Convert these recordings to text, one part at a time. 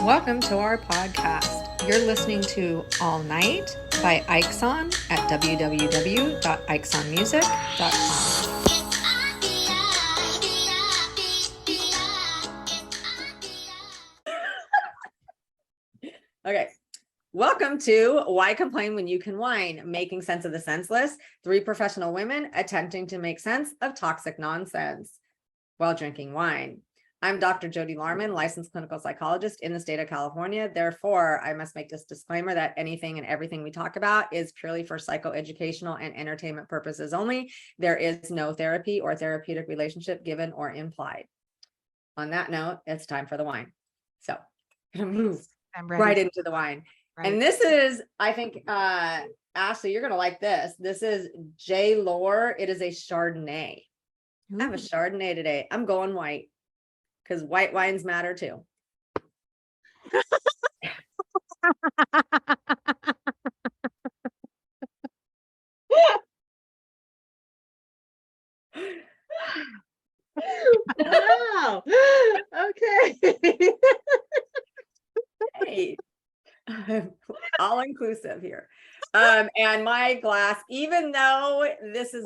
Welcome to our podcast. You're listening to All Night by Ikeson at www.ikesonmusic.com. Okay. Welcome to Why Complain When You Can Whine, making sense of the senseless. Three professional women attempting to make sense of toxic nonsense while drinking wine. I'm Dr. Jody Larman, licensed clinical psychologist in the state of California. Therefore, I must make this disclaimer that anything and everything we talk about is purely for psychoeducational and entertainment purposes only. There is no therapy or therapeutic relationship given or implied. On that note, it's time for the wine. So I'm gonna move right into the wine. Right. And this is, I think, Ashley, you're gonna like this. This is J. Lore. It is a Chardonnay. Ooh. I have a Chardonnay today. I'm going white because white wines matter too. Wow. Okay. Hey, all inclusive here. And my glass, even though this is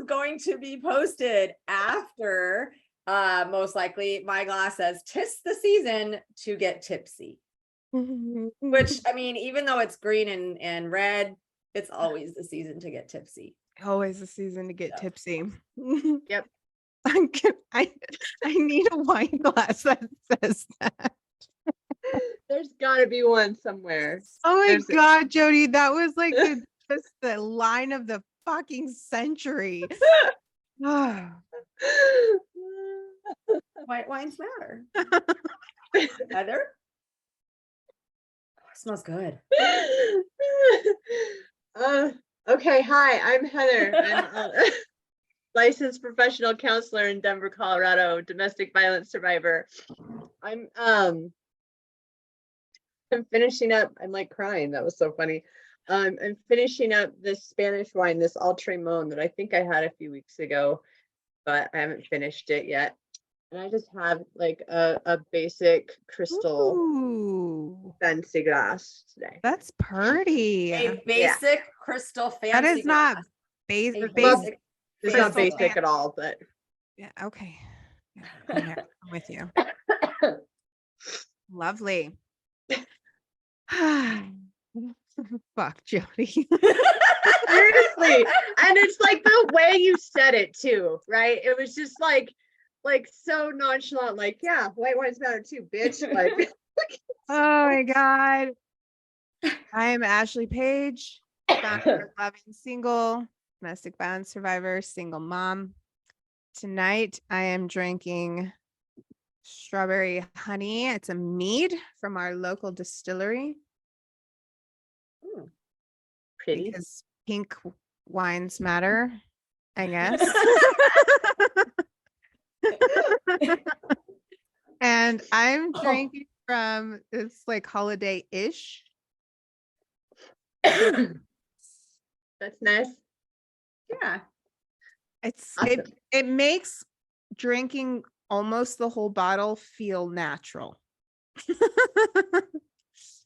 going to be posted after, most likely, my glass says, "'Tis the season to get tipsy." Which, I mean, even though it's green and red, it's always the season to get tipsy. Always the season to get tipsy. Yep. I need a wine glass that says that. There's got to be one somewhere. Oh my God, Jody, that was like just the line of the fucking century. White wines matter. Heather? Oh, it smells good. Okay, hi, I'm Heather. I'm a licensed professional counselor in Denver, Colorado, domestic violence survivor. I'm finishing up. I'm like crying. That was so funny. I'm finishing up this Spanish wine, this Ultramon that I think I had a few weeks ago, but I haven't finished it yet. And I just have like a basic crystal fancy glass today. That's pretty. A basic crystal fancy That is glass. not basic. It's not basic at all, but yeah, okay. Yeah, I'm with you. Lovely. Fuck, Jody. Seriously. And it's like the way you said it too, right? It was just like so nonchalant, like, yeah, white wines matter too, bitch. Like, oh my God. I am Ashley Page, founder of Loving Single, domestic violence survivor, single mom. Tonight I am drinking strawberry honey. It's a mead from our local distillery. Ooh, pretty. Because pink wines matter, I guess. And I'm drinking from it's like holiday-ish. That's nice. Yeah. It's awesome. It makes drinking almost the whole bottle feel natural.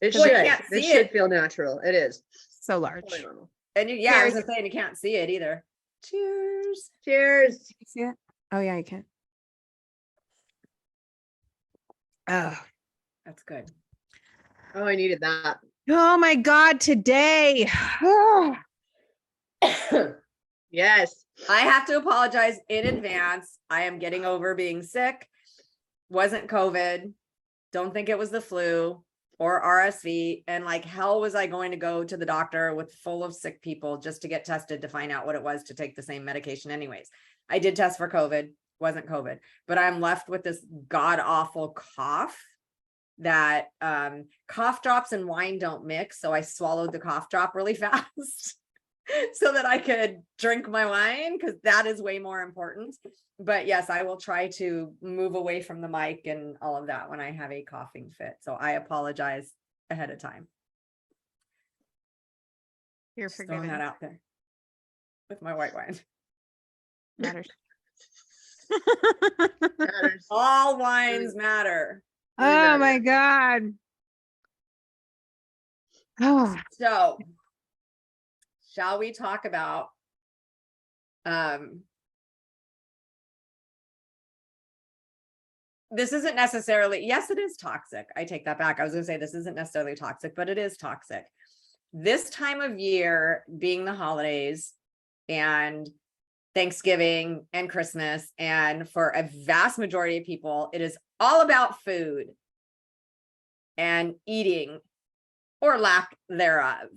It should feel natural. It is so large. And I was just saying you can't see it either. Cheers. Cheers. Can you see it? Oh yeah, you can. Oh, that's good. Oh, I needed that. Oh my God, today. Yes. I have to apologize in advance. I am getting over being sick. Wasn't COVID. Don't think it was the flu or RSV. And like hell was I going to go to the doctor with full of sick people just to get tested to find out what it was to take the same medication anyways. I did test for COVID. Wasn't COVID. But I'm left with this god-awful cough that cough drops and wine don't mix. So I swallowed the cough drop really fast so that I could drink my wine because that is way more important. But yes, I will try to move away from the mic and all of that when I have a coughing fit. So I apologize ahead of time. You're just throwing that out there with my white wine. Matters. Matters. All wines matter. Oh my God. Oh, So, shall we talk about this isn't necessarily, yes, it is toxic. I take that back. I was going to say this isn't necessarily toxic, but it is toxic. This time of year, being the holidays and Thanksgiving and Christmas, and for a vast majority of people, it is all about food and eating or lack thereof,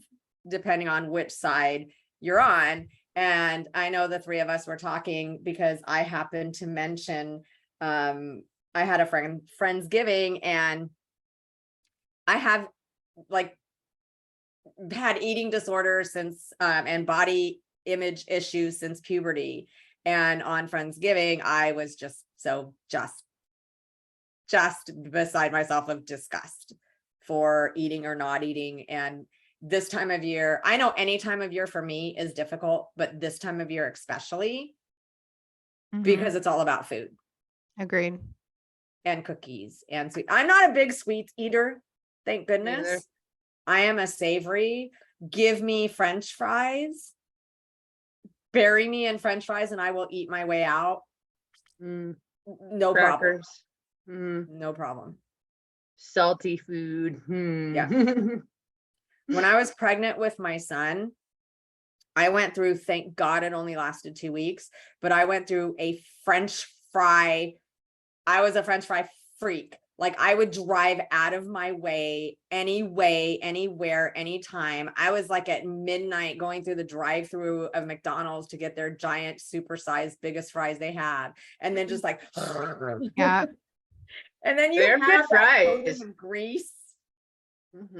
depending on which side you're on. And I know the three of us were talking because I happened to mention, I had a Friendsgiving, and I have like had eating disorders since, and body image issues since puberty. And on Friendsgiving, I was just beside myself of disgust for eating or not eating. And this time of year, I know any time of year for me is difficult, but this time of year especially, because it's all about food. Agreed. And cookies and sweet. I'm not a big sweets eater, thank goodness. Neither. I am a savory. Give me French fries, bury me in French fries, and I will eat my way out. No Crackers. problem. No problem. Salty food. Yeah. When I was pregnant with my son, I went through, thank God it only lasted 2 weeks, but I went through a French fry. I was a French fry freak. Like, I would drive out of my way, anywhere, anytime. I was like at midnight going through the drive-through of McDonald's to get their giant, supersized, biggest fries they had. And then just like, Yeah. and then you They're have good that fries. coating of grease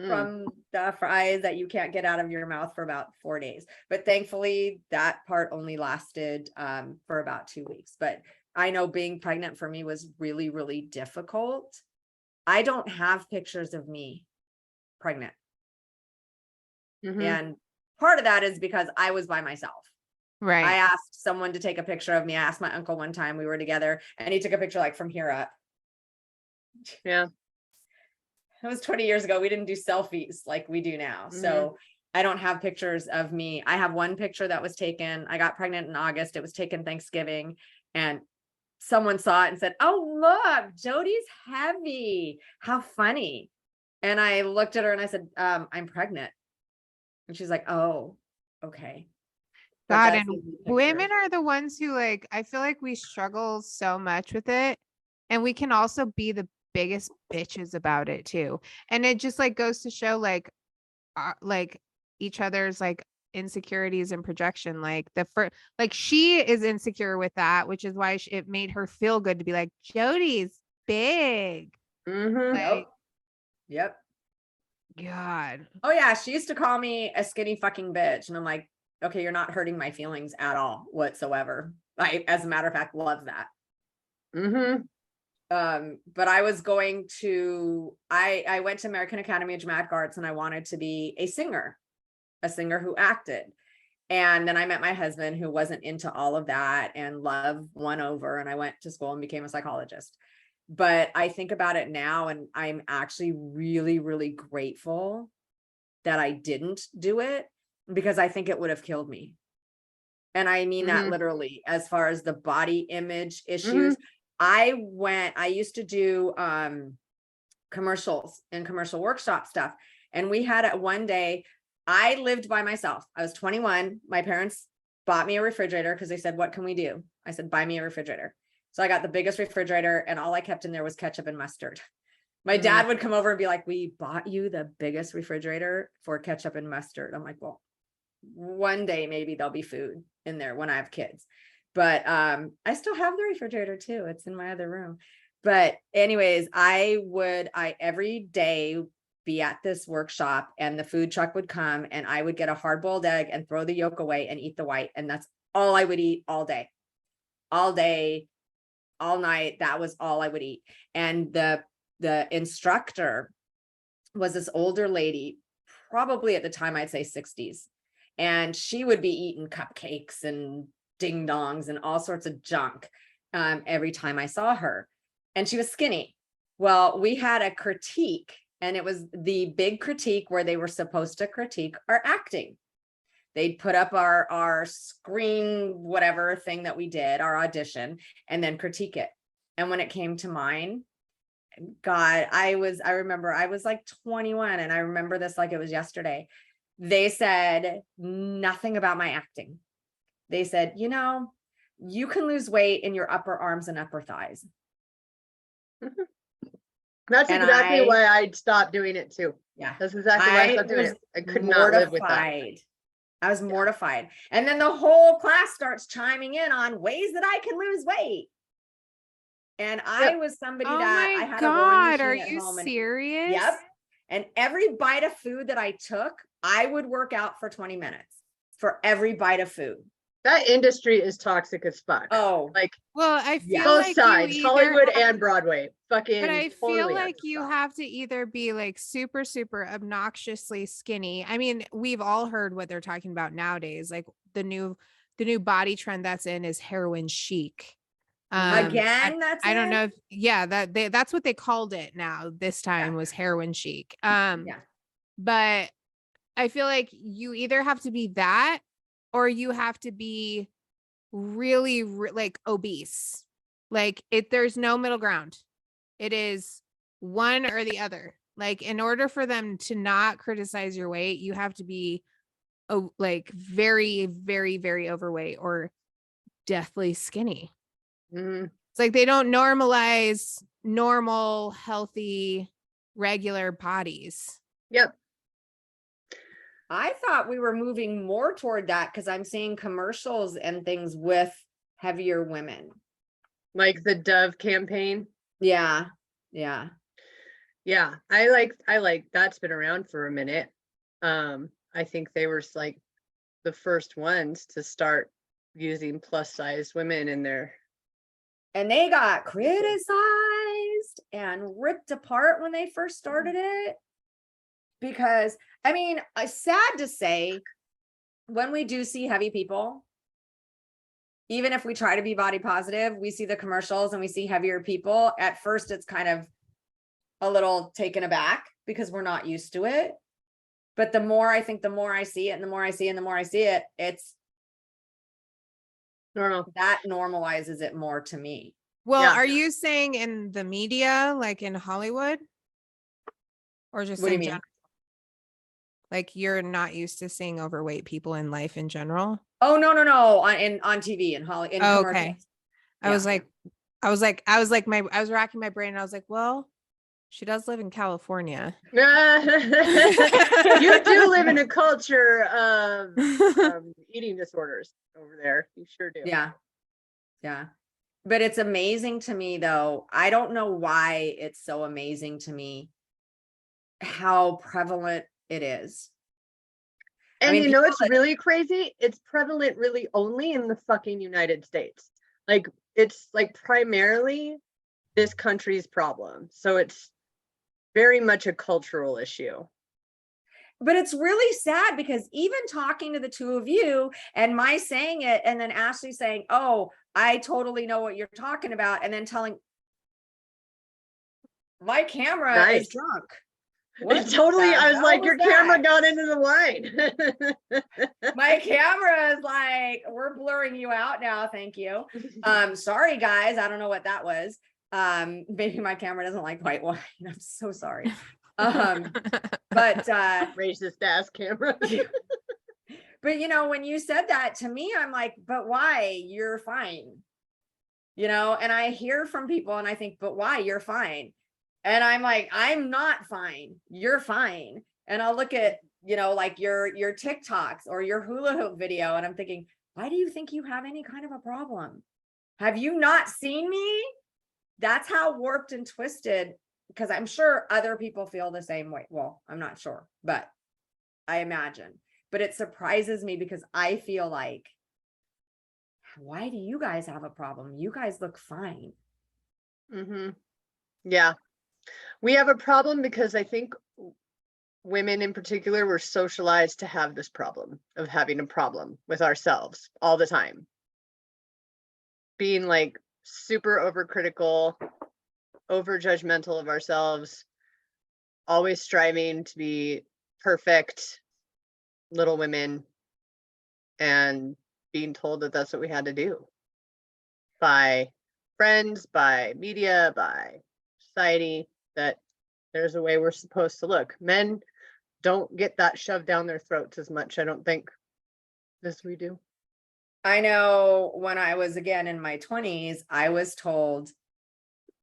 from the fries that you can't get out of your mouth for about 4 days. But thankfully that part only lasted for about 2 weeks. But I know being pregnant for me was really, really difficult. I don't have pictures of me pregnant. And part of that is because I was by myself. Right. I asked someone to take a picture of me. I asked my uncle one time, we were together, and he took a picture like from here up. Yeah. It was 20 years ago. We didn't do selfies like we do now. So I don't have pictures of me. I have one picture that was taken. I got pregnant in August. It was taken Thanksgiving, and someone saw it and said, "Oh, look, Jody's heavy. How funny." And I looked at her and I said, I'm pregnant. And she's like, "Oh, okay." But God, that's and the only picture. women are the ones who, like, I feel like we struggle so much with it, and we can also be the biggest bitches about it too. And it just like goes to show like each other's like insecurities and projection. Like like she is insecure with that, which is why it made her feel good to be like, Jody's big. Like, Yep. God. Oh yeah, she used to call me a skinny fucking bitch, and I'm like, okay, you're not hurting my feelings at all whatsoever. I, as a matter of fact, love that. But I was going to, I went to American Academy of Dramatic Arts, and I wanted to be a singer who acted. And then I met my husband, who wasn't into all of that, and love won over, and I went to school and became a psychologist. But I think about it now, and I'm actually really, really grateful that I didn't do it, because I think it would have killed me. And I mean that literally, as far as the body image issues. I used to do commercials and commercial workshop stuff. And we had one day, I lived by myself. I was 21. My parents bought me a refrigerator because they said, "What can we do?" I said, "Buy me a refrigerator." So I got the biggest refrigerator, and all I kept in there was ketchup and mustard. My dad would come over and be like, "We bought you the biggest refrigerator for ketchup and mustard." I'm like, well, one day maybe there'll be food in there when I have kids. But I still have the refrigerator too. It's in my other room. But anyways, I every day be at this workshop, and the food truck would come, and I would get a hard-boiled egg and throw the yolk away and eat the white. And that's all I would eat all day, all night. That was all I would eat. And the instructor was this older lady, probably at the time, I'd say 60s. And she would be eating cupcakes and ding dongs and all sorts of junk. every time I saw her, and she was skinny. Well, we had a critique, and it was the big critique where they were supposed to critique our acting. They'd put up our screen, whatever thing that we did, our audition, and then critique it. And when it came to mine, God, I remember I was like 21, and I remember this like it was yesterday. They said nothing about my acting. They said, you know, you can lose weight in your upper arms and upper thighs. That's And exactly why I stopped doing it too. Yeah. That's exactly why I stopped doing it. I could not live with that. I was mortified. And then the whole class starts chiming in on ways that I can lose weight. And I was somebody Oh that I my had God, a rowing are machine at you home. serious? Yep. And every bite of food that I took, I would work out for 20 minutes for every bite of food. That industry is toxic as fuck. Oh, like, Well, I feel both like sides, you either Hollywood have- and Broadway. Fucking but I feel totally like under you stuff. have to either be like super, super obnoxiously skinny. I mean, we've all heard what they're talking about nowadays. Like the new body trend that's in is heroin chic. again, I don't know if that's what they called it now. This time was heroin chic. Yeah. But I feel like you either have to be that or you have to be really like obese. Like there's no middle ground. It is one or the other. Like in order for them to not criticize your weight, you have to be like very, very, very overweight or deathly skinny. Mhm. It's like they don't normalize normal, healthy, regular bodies. Yep. I thought we were moving more toward that because I'm seeing commercials and things with heavier women. Like the Dove campaign. Yeah. Yeah. Yeah. I like that's been around for a minute. I think they were like the first ones to start using plus size women in their. And they got criticized and ripped apart when they first started it. Because, I mean, it's sad to say, when we do see heavy people, even if we try to be body positive, we see the commercials and we see heavier people. At first, it's kind of a little taken aback because we're not used to it. But the more I see it, and the more I see it, and the more I see it, it's normal. That normalizes it more to me. Well, Yeah. are you saying in the media, like in Hollywood? Or just What do you in mean? general? Like you're not used to seeing overweight people in life in general? Oh, no. On TV and Hollywood. Oh, okay. I was Yeah. I was racking my brain and I was like, well, she does live in California. You do live in a culture of eating disorders over there. You sure do. Yeah. But it's amazing to me, though. I don't know why it's so amazing to me how prevalent it is. And I mean, you know, it's really crazy. It's prevalent really only in the fucking United States. Like it's like primarily this country's problem. So it's very much a cultural issue. But it's really sad because even talking to the two of you and my saying it and then Ashley saying, oh, I totally know what you're talking about. And then telling my camera is drunk. Totally. I was like, your camera got into the wine. My camera is like, we're blurring you out now. Thank you. Sorry, guys. I don't know what that was. Maybe my camera doesn't like white wine. I'm so sorry. But racist ass camera. But you know, when you said that to me, I'm like, but why? You're fine. You know, and I hear from people and I think, but why? You're fine. And I'm like, I'm not fine. You're fine. And I'll look at, you know, like your TikToks or your hula hoop video. And I'm thinking, why do you think you have any kind of a problem? Have you not seen me? That's how warped and twisted, because I'm sure other people feel the same way. Well, I'm not sure, but I imagine. But it surprises me because I feel like, why do you guys have a problem? You guys look fine. Mm-hmm. Yeah. We have a problem because I think women in particular were socialized to have this problem of having a problem with ourselves all the time. Being like super overcritical, over judgmental of ourselves, always striving to be perfect little women, and being told that that's what we had to do by friends, by media, by society, that there's a way we're supposed to look. Men don't get that shoved down their throats as much, I don't think, as we do. I know when I was again in my 20s, I was told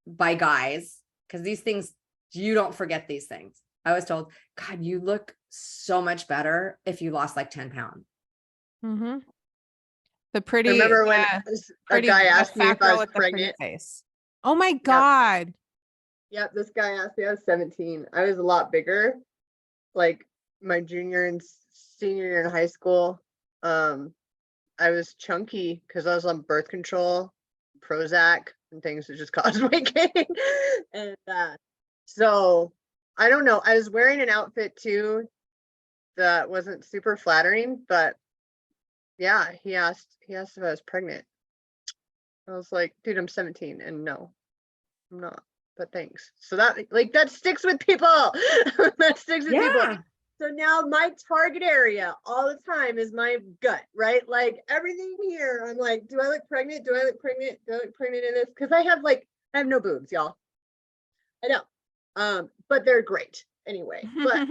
by guys, because these things, you don't forget these things. I was told, God, you look so much better if you lost like 10 pounds. Mm-hmm. I remember when a guy asked me if I was the pretty pregnant. face. Oh my God. Yep, this guy asked me, I was 17. I was a lot bigger, like my junior and senior year in high school. I was chunky because I was on birth control, Prozac, and things that just caused weight gain. And so I don't know. I was wearing an outfit too that wasn't super flattering, but yeah, he asked if I was pregnant. I was like, dude, I'm 17, and no, I'm not. But thanks. So that sticks with people. That sticks with people. So now my target area all the time is my gut, right? Like everything here, I'm like, do I look pregnant? Do I look pregnant? Do I look pregnant in this? Because I have no boobs, y'all. I know. But they're great anyway. But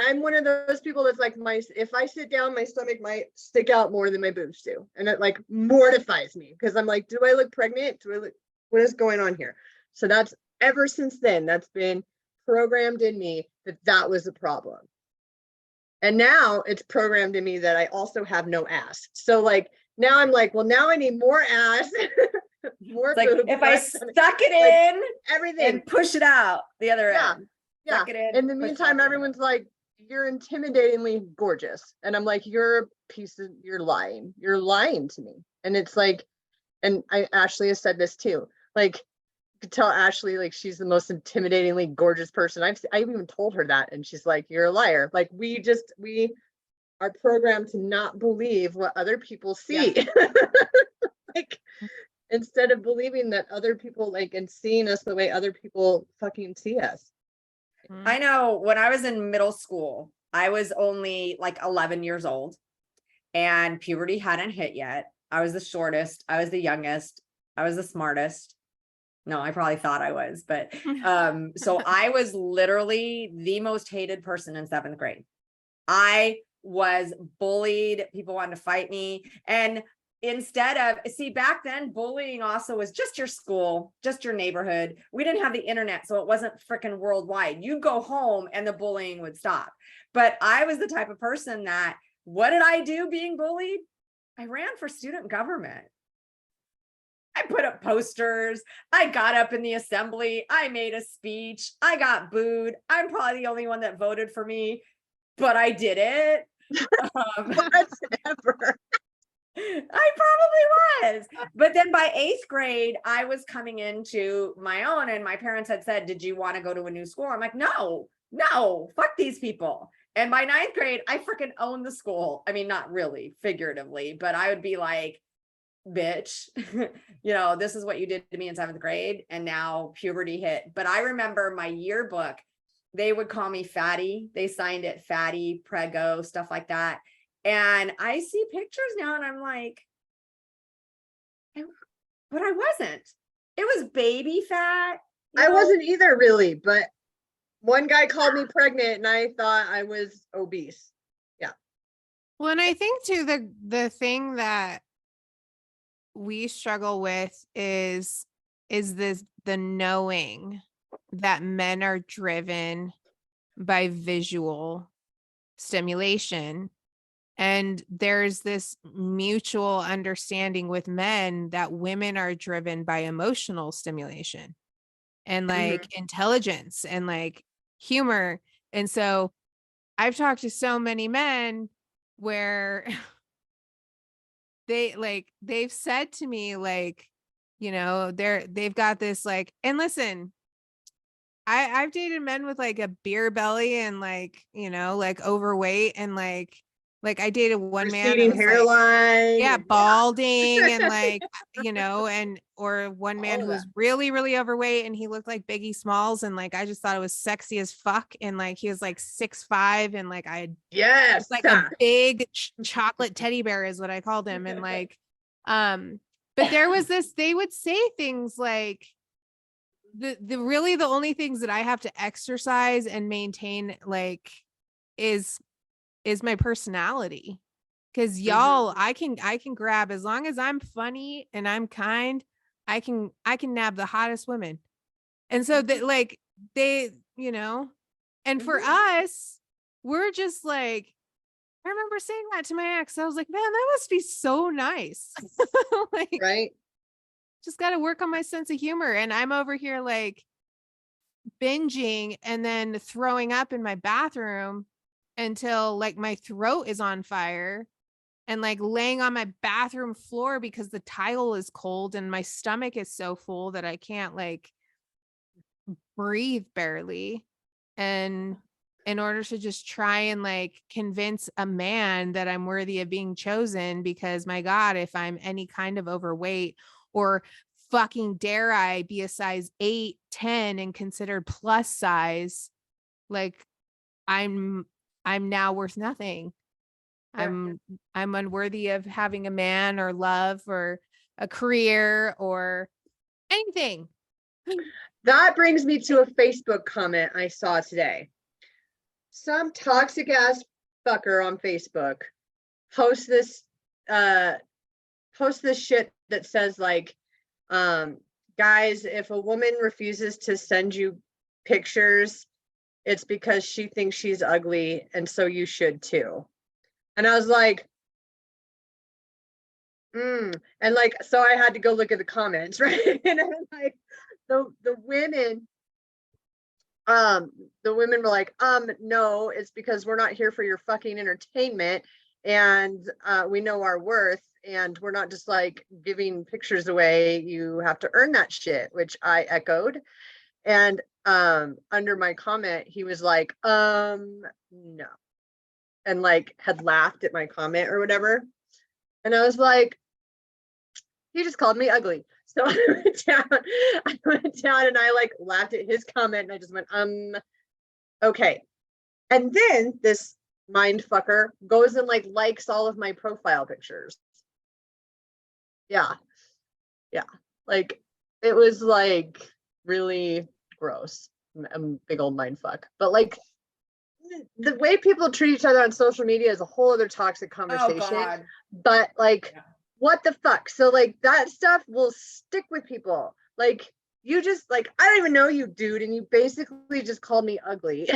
I'm one of those people that's like, if I sit down, my stomach might stick out more than my boobs do. And it like mortifies me because I'm like, do I look pregnant? What is going on here? So that's ever since then, that's been programmed in me that was a problem. And now it's programmed in me that I also have no ass. So like now I'm like, well, now I need more ass, more like boobs, if I stuck it in everything and push it out the other end. Yeah. Suck it In the meantime, everyone's like, you're intimidatingly gorgeous. And I'm like, you're lying. You're lying to me. And it's like, and Ashley has said this too. Like, could tell Ashley like she's the most intimidatingly gorgeous person. I've even told her that, and she's like, you're a liar. Like we are programmed to not believe what other people see. Like instead of believing that other people like and seeing us the way other people fucking see us. I know when I was in middle school, I was only like 11 years old and puberty hadn't hit yet. I was the shortest, I was the youngest, I was the smartest. No, I probably thought I was, but so I was literally the most hated person in 7th grade. I was bullied. People wanted to fight me. And instead of, see, back then, bullying also was just your school, just your neighborhood. We didn't have the internet, so it wasn't freaking worldwide. You'd go home and the bullying would stop. But I was the type of person that, what did I do being bullied? I ran for student government. I put up posters. I got up in the assembly. I made a speech. I got booed. I'm probably the only one that voted for me, but I did it. Whatever. I probably was. But then by 8th grade, I was coming into my own, and my parents had said, did you want to go to a new school? I'm like, no, fuck these people. And by 9th grade, I freaking owned the school. I mean, not really figuratively, but I would be like, bitch, this is what you did to me in 7th grade. And now puberty hit. But I remember my yearbook, they would call me fatty. They signed it fatty, prego, stuff like that. And I see pictures now and I'm like, but I wasn't. It was baby fat. I wasn't either really, but one guy called me pregnant and I thought I was obese. Yeah. Well, and I think too, the thing that we struggle with is the knowing that men are driven by visual stimulation, and there's this mutual understanding with men that women are driven by emotional stimulation and like intelligence and like humor. And so I've talked to so many men where they've said to me, like, they've got this like, and listen, I've dated men with like a beer belly and like, like overweight, and like Like I dated one man that Receding was like, hairline. yeah, and- balding and like, or one man All who of was really, really overweight and he looked like Biggie Smalls. And like, I just thought it was sexy as fuck. And like, he was like 6'5" and like, I Yes. was like a big chocolate teddy bear is what I called him. And like, but there was this, they would say things like, the really the only things that I have to exercise and maintain like is my personality. Cause y'all, I can grab, as long as I'm funny and I'm kind, I can nab the hottest women. And so that like they, and for us, we're just like, I remember saying that to my ex. I was like, man, that must be so nice. Like, right. just got to work on my sense of humor. And I'm over here like binging and then throwing up in my bathroom until like my throat is on fire and like laying on my bathroom floor because the tile is cold and my stomach is so full that I can't like breathe barely. And in order to just try and like convince a man that I'm worthy of being chosen, because my God, if I'm any kind of overweight or fucking dare I be a size 8, 10 and considered plus size, like I'm now worth nothing. I'm unworthy of having a man or love or a career or anything. That brings me to a Facebook comment I saw today. Some toxic ass fucker on Facebook posts this shit that says like, guys, if a woman refuses to send you pictures, it's because she thinks she's ugly, and so you should too. And I was like, and like, so I had to go look at the comments, right? And I was like, the women were like, no, it's because we're not here for your fucking entertainment, and we know our worth, and we're not just like giving pictures away. You have to earn that shit, which I echoed. And under my comment, he was like, no, and like had laughed at my comment or whatever. And I was like, he just called me ugly. So I went down and I like laughed at his comment and I just went, okay. And then this mind fucker goes and like likes all of my profile pictures. Yeah. Like it was like really gross, a big old mind fuck. But like the way people treat each other on social media is a whole other toxic conversation. Oh, God. But like, what the fuck? So like that stuff will stick with people. Like you just like, I don't even know you, dude, and you basically just called me ugly.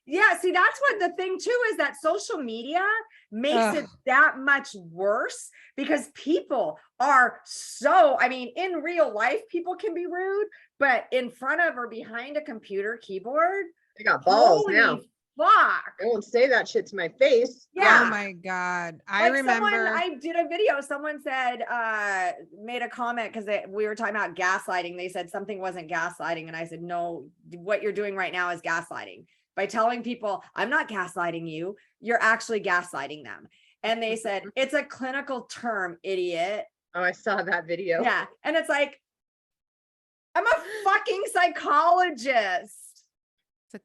Yeah, see, that's what the thing too is, that social media makes it that much worse because people are so, I mean, in real life, people can be rude, but in front of or behind a computer keyboard, I got balls holy now. fuck. I won't say that shit to my face. Yeah. Oh my God. I Like remember I did a video, someone said, made a comment because we were talking about gaslighting. They said something wasn't gaslighting. And I said, no, what you're doing right now is gaslighting. By telling people, I'm not gaslighting you, you're actually gaslighting them. And they said, it's a clinical term, idiot. Oh, I saw that video. Yeah. And it's like, I'm a fucking psychologist.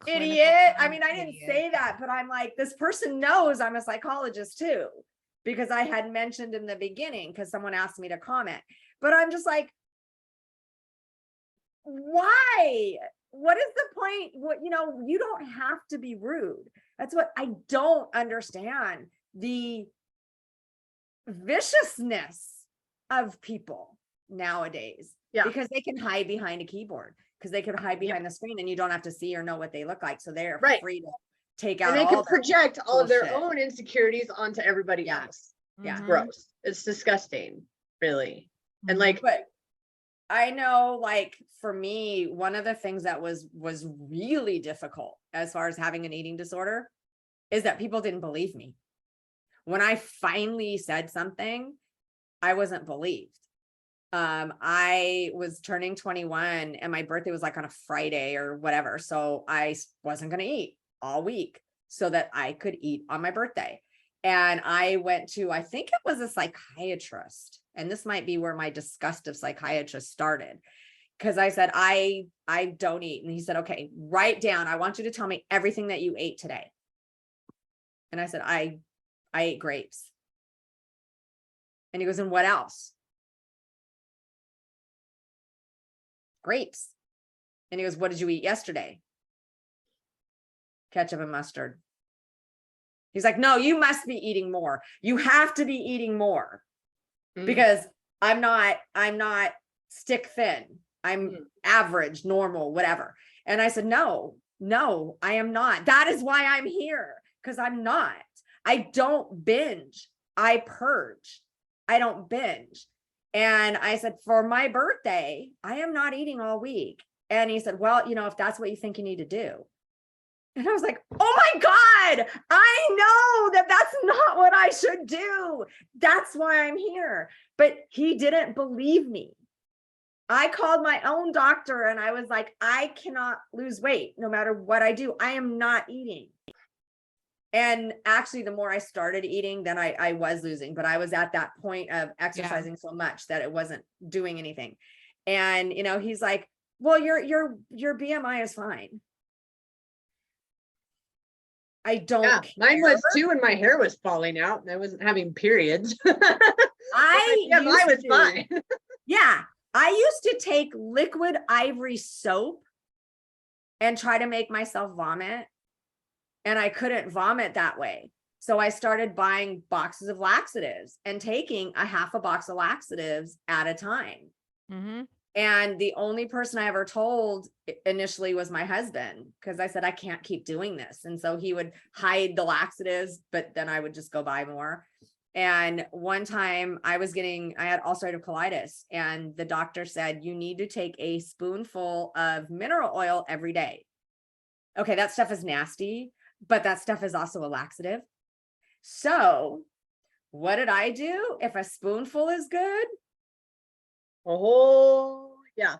Idiot. I mean, I didn't say that, but I'm like, this person knows I'm a psychologist too, because I had mentioned in the beginning, because someone asked me to comment. But I'm just like, why? What is the point? What, you don't have to be rude. That's what I don't understand. The viciousness of people nowadays, because they can hide behind a keyboard, because they could hide behind the screen and you don't have to see or know what they look like. So they're free to take out. And they can project all of their own insecurities onto everybody else. Yeah. It's gross. It's disgusting, really. And like, but I know, like, for me, one of the things that was really difficult as far as having an eating disorder is that people didn't believe me. When I finally said something, I wasn't believed. I was turning 21 and my birthday was like on a Friday or whatever. So I wasn't going to eat all week so that I could eat on my birthday. And I went to, I think it was a psychiatrist. And this might be where my disgust of psychiatrists started. Because I said, I don't eat. And he said, okay, write down. I want you to tell me everything that you ate today. And I said, I ate grapes. And he goes, and what else? Grapes. And he goes, what did you eat yesterday? Ketchup and mustard. He's like, no, you must be eating more. You have to be eating more because I'm not stick thin. I'm average, normal, whatever. And I said, no, I am not. That is why I'm here, because I'm not. I don't binge. I purge. I don't binge. And I said, for my birthday, I am not eating all week. And he said, well, if that's what you think you need to do. And I was like, oh my God, I know that that's not what I should do. That's why I'm here. But he didn't believe me. I called my own doctor and I was like, I cannot lose weight no matter what I do. I am not eating. And actually, the more I started eating, then I was losing, but I was at that point of exercising so much that it wasn't doing anything. And, he's like, well, your BMI is fine. I don't care. Mine was too, and my hair was falling out and I wasn't having periods. I was fine. Yeah. I used to take liquid ivory soap and try to make myself vomit. And I couldn't vomit that way. So I started buying boxes of laxatives and taking a half a box of laxatives at a time. And the only person I ever told initially was my husband, because I said, I can't keep doing this. And so he would hide the laxatives, but then I would just go buy more. And one time I had ulcerative colitis, and the doctor said, you need to take a spoonful of mineral oil every day. Okay, that stuff is nasty, but that stuff is also a laxative. So what did I do? If a spoonful is good, Yeah.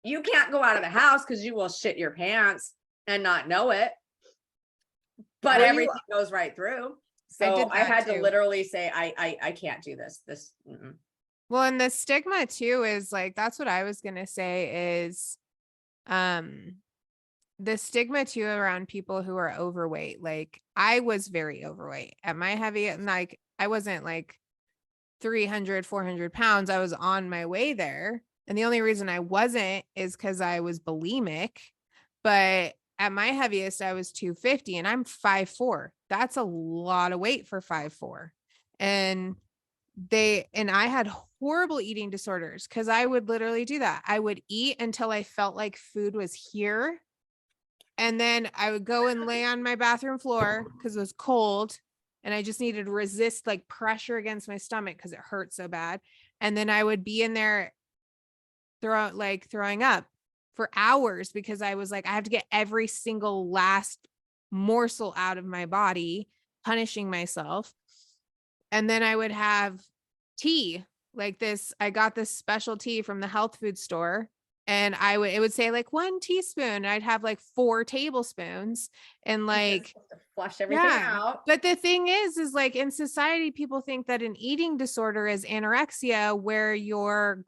You can't go out of the house because you will shit your pants and not know it. But everything goes right through. So I had to literally say, I can't do this. Well, and the stigma too is like, that's what I was going to say is, the stigma too around people who are overweight. Like I was very overweight at my heavy, and like, I wasn't like 300, 400 pounds. I was on my way there. And the only reason I wasn't is because I was bulimic. But at my heaviest, I was 250 and I'm 5'4". That's a lot of weight for 5'4". And I had horrible eating disorders because I would literally do that. I would eat until I felt like food was here. And then I would go and lay on my bathroom floor because it was cold. And I just needed to resist like pressure against my stomach because it hurt so bad. And then I would be in there throwing up for hours because I was like, I have to get every single last morsel out of my body, punishing myself. And then I would have tea like this. I got this special tea from the health food store. And it would say like 1 teaspoon. I'd have like 4 tablespoons and like flush everything out. But the thing is like in society, people think that an eating disorder is anorexia, where your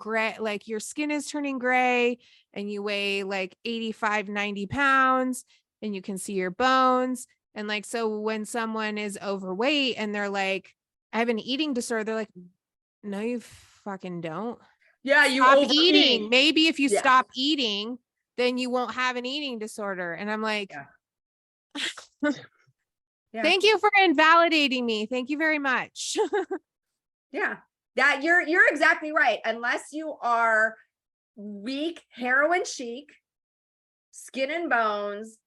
skin is turning gray and you weigh like 85, 90 pounds and you can see your bones. And like, so when someone is overweight and they're like, I have an eating disorder, they're like, no, you fucking don't. Yeah, you stop overeat. eating. Maybe if you stop eating, then you won't have an eating disorder. And I'm like, thank you for invalidating me. Thank you very much. Yeah, that you're exactly right. Unless you are weak, heroin chic, skin and bones,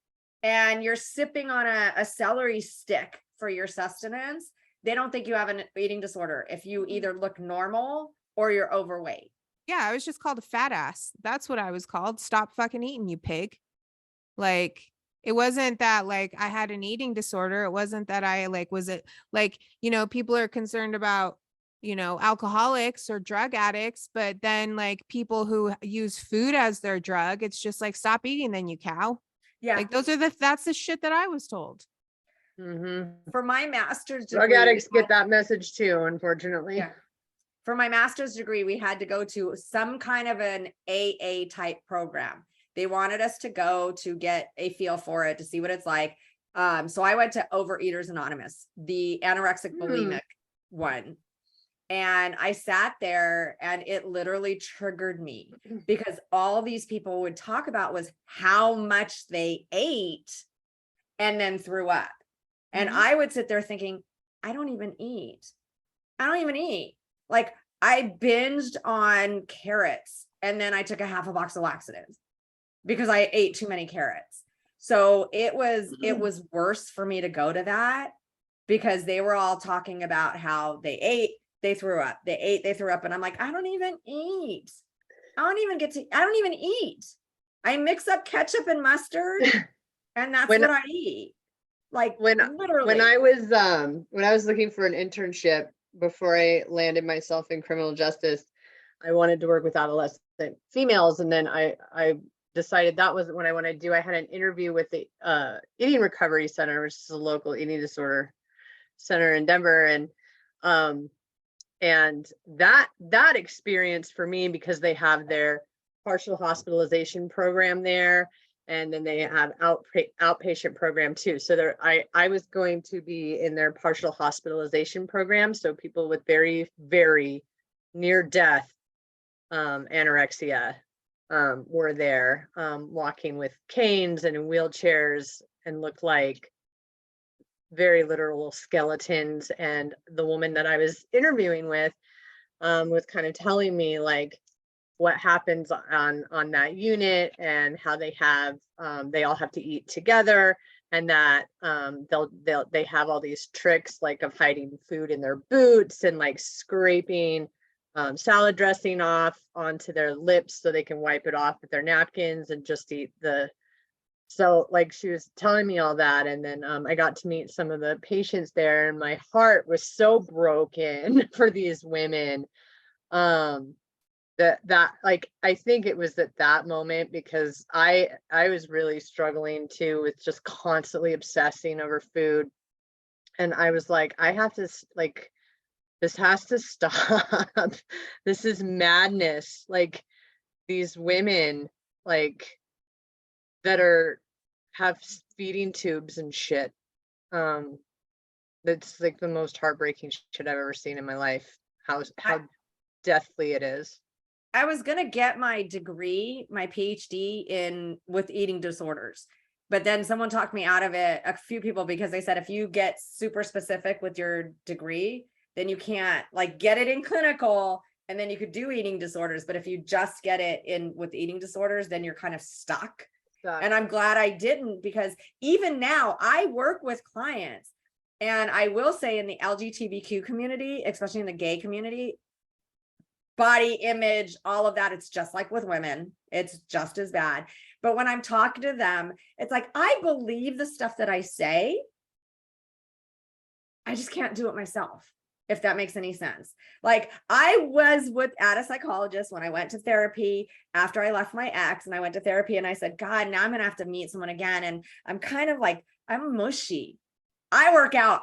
and you're sipping on a celery stick for your sustenance, they don't think you have an eating disorder if you either look normal or you're overweight. Yeah, I was just called a fat ass. That's what I was called. Stop fucking eating, you pig. Like, it wasn't that like I had an eating disorder. It wasn't that I people are concerned about, alcoholics or drug addicts, but then like people who use food as their drug, it's just like, stop eating then, you cow. Yeah. Like that's the shit that I was told. For my master's Drug degree, addicts get that message too, unfortunately. yeah. For my master's degree, we had to go to some kind of an AA type program. They wanted us to go to get a feel for it, to see what it's like. So I went to Overeaters Anonymous, the anorexic bulimic one. And I sat there and it literally triggered me because all these people would talk about was how much they ate and then threw up. And I would sit there thinking, I don't even eat. I don't even eat. Like I binged on carrots and then I took a half a box of laxatives because I ate too many carrots. So it was worse for me to go to that because they were all talking about how they ate, they threw up, they ate, they threw up. And I'm like, I don't even eat. I don't even eat. I mix up ketchup and mustard and that's what I eat. Like literally. When I was looking for an internship before I landed myself in criminal justice, I wanted to work with adolescent females. And then I decided that wasn't what I wanted to do. I had an interview with the Eating Recovery Center, which is a local eating disorder center in Denver. And that experience for me, because they have their partial hospitalization program there, and then they have outpatient program too. So I was going to be in their partial hospitalization program. So people with very, very near death anorexia were there, walking with canes and in wheelchairs and looked like very literal skeletons. And the woman that I was interviewing with was kind of telling me like what happens on that unit and how they all have to eat together, and that they have all these tricks like of hiding food in their boots and like scraping salad dressing off onto their lips so they can wipe it off with their napkins and just eat so like she was telling me all that. And then I got to meet some of the patients there and my heart was so broken for these women. That like I think it was at that moment because I was really struggling too with just constantly obsessing over food, and I was like, I have to like, this has to stop. This is madness. Like these women like that have feeding tubes and shit. That's like the most heartbreaking shit I've ever seen in my life. How deathly it is. I was going to get my degree, my PhD with eating disorders, but then someone talked me out of it, a few people, because they said, if you get super specific with your degree, then you can't like get it in clinical and then you could do eating disorders. But if you just get it in with eating disorders, then you're kind of stuck. And I'm glad I didn't, because even now I work with clients, and I will say in the LGBTQ community, especially in the gay community, body image, all of that, it's just like with women, it's just as bad. But when I'm talking to them, it's like, I believe the stuff that I say, I just can't do it myself, if that makes any sense. Like I was at a psychologist when I went to therapy after I left my ex, and I went to therapy and I said, God, now I'm going to have to meet someone again. And I'm kind of like, I'm mushy. I work out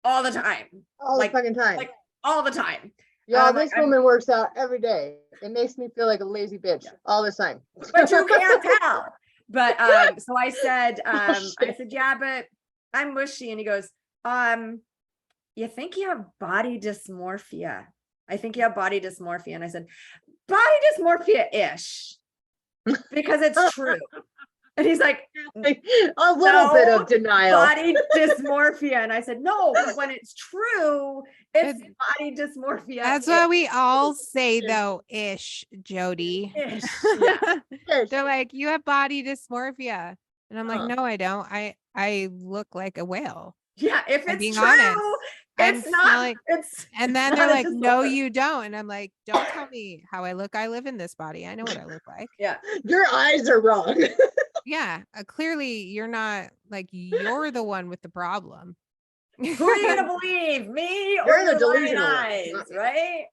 all the time. All the fucking time. Like all the time. Yeah, this woman works out every day. It makes me feel like a lazy bitch all the time. But you can't tell. But so I said, I said, yeah, but I'm mushy. And he goes, you think you have body dysmorphia? I think you have body dysmorphia. And I said, body dysmorphia-ish, because it's true. And he's like, a little bit of denial. Body dysmorphia. And I said, no, but when it's true, it's body dysmorphia. That's what we all say though, ish, Jody. Ish, yeah. They're like, you have body dysmorphia. And I'm like, no, I don't. I look like a whale. Yeah, if I'm it's being true, honest. it's not. And then they're like, no, you don't. And I'm like, don't tell me how I look. I live in this body. I know what I look like. Yeah. Your eyes are wrong. Yeah. Clearly you're not, like, you're the one with the problem. Who are you gonna believe, me or You're the your delusional eyes, one. right?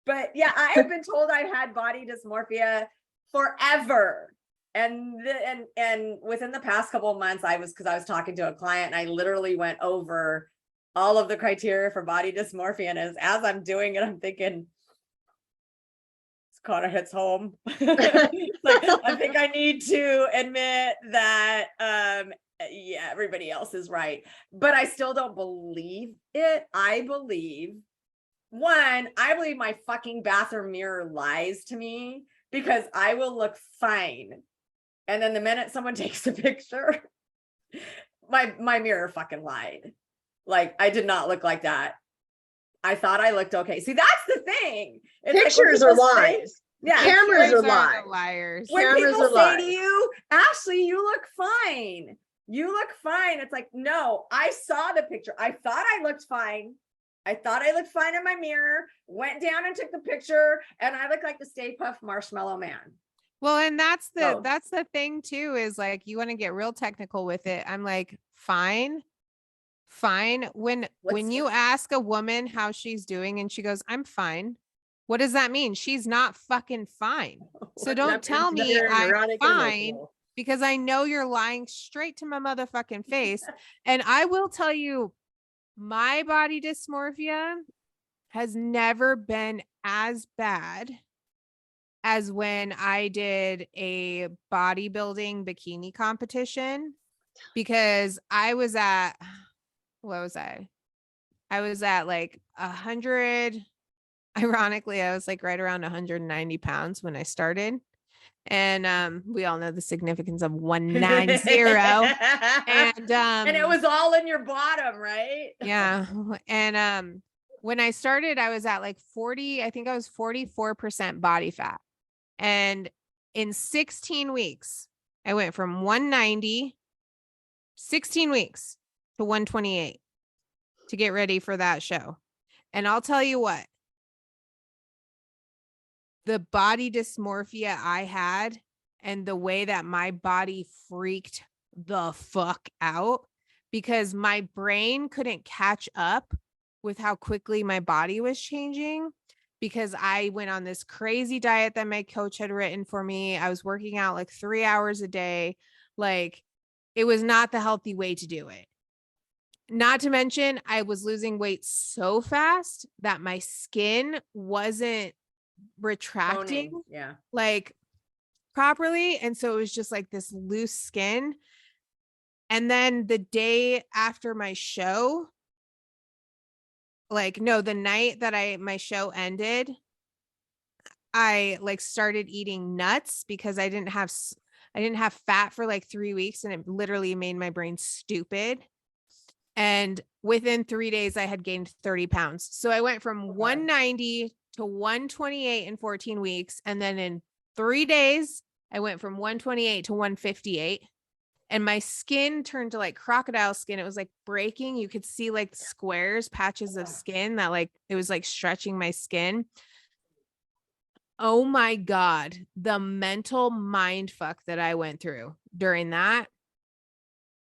But yeah, I've been told I've had body dysmorphia forever. And within the past couple of months, because I was talking to a client and I literally went over all of the criteria for body dysmorphia. And as I'm doing it, I'm thinking, this kind of hits home. Like, I think I need to admit that, yeah, everybody else is right, but I still don't believe it. I believe my fucking bathroom mirror lies to me, because I will look fine. And then the minute someone takes a picture, my mirror fucking lied. Like, I did not look like that. I thought I looked okay. See, that's the thing. It's Pictures like are lies. yeah, Cameras Pictures are lies. the liars. when Cameras people are say to lies. you, Ashley, you look fine. You look fine. It's like, no, I saw the picture. I thought I looked fine. I thought I looked fine in my mirror, went down and took the picture, and I look like the Stay Puft Marshmallow Man. Well, and that's So- the thing too, is like, you want to get real technical with it. I'm like, fine. When What's you ask a woman how she's doing and she goes, I'm fine. What does that mean? She's not fucking fine. So don't That tell means me you're I'm neurotic and fine, emotional. because I know you're lying straight to my motherfucking face. And I will tell you, my body dysmorphia has never been as bad as when I did a bodybuilding bikini competition, because I was at, what was I? I was at like 100. Ironically, I was like right around 190 pounds when I started. And we all know the significance of 190. And it was all in your bottom, right? yeah. And when I started, I was at like 40, I think I was 44% body fat. And in 16 weeks, I went from 190, 16 weeks to 128 to get ready for that show. And I'll tell you what, the body dysmorphia I had and the way that my body freaked the fuck out, because my brain couldn't catch up with how quickly my body was changing, because I went on this crazy diet that my coach had written for me. I was working out like 3 hours a day. Like, it was not the healthy way to do it. Not to mention, I was losing weight so fast that my skin wasn't retracting Toning, yeah. like properly. And so it was just like this loose skin. And then the day after my show, like, no, the night that my show ended, I like started eating nuts, because I didn't have fat for like 3 weeks, and it literally made my brain stupid. And within 3 days, I had gained 30 pounds. So I went from 190 to 128 in 14 weeks. And then in 3 days, I went from 128 to 158. And my skin turned to like crocodile skin. It was like breaking. You could see like squares, patches of skin that like, it was like stretching my skin. Oh my God. The mental mind fuck that I went through during that.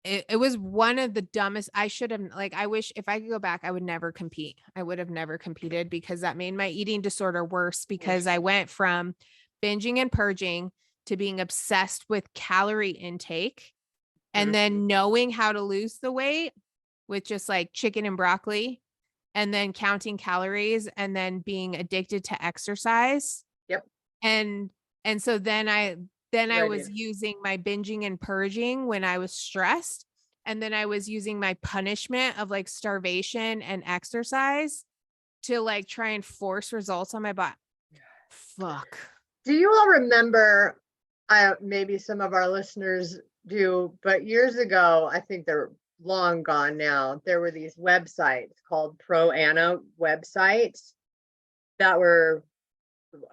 It was one of the dumbest. I should have, like, I wish if I could go back, I would never compete. I would have never competed, because that made my eating disorder worse, because I went from binging and purging to being obsessed with calorie intake, and then knowing how to lose the weight with just like chicken and broccoli, and then counting calories, and then being addicted to exercise. Yep. And so then I was using my binging and purging when I was stressed. And then I was using my punishment of like starvation and exercise to like try and force results on my body. Fuck. Do you all remember, maybe some of our listeners do, but years ago, I think they're long gone now, there were these websites called Pro-Ana websites that were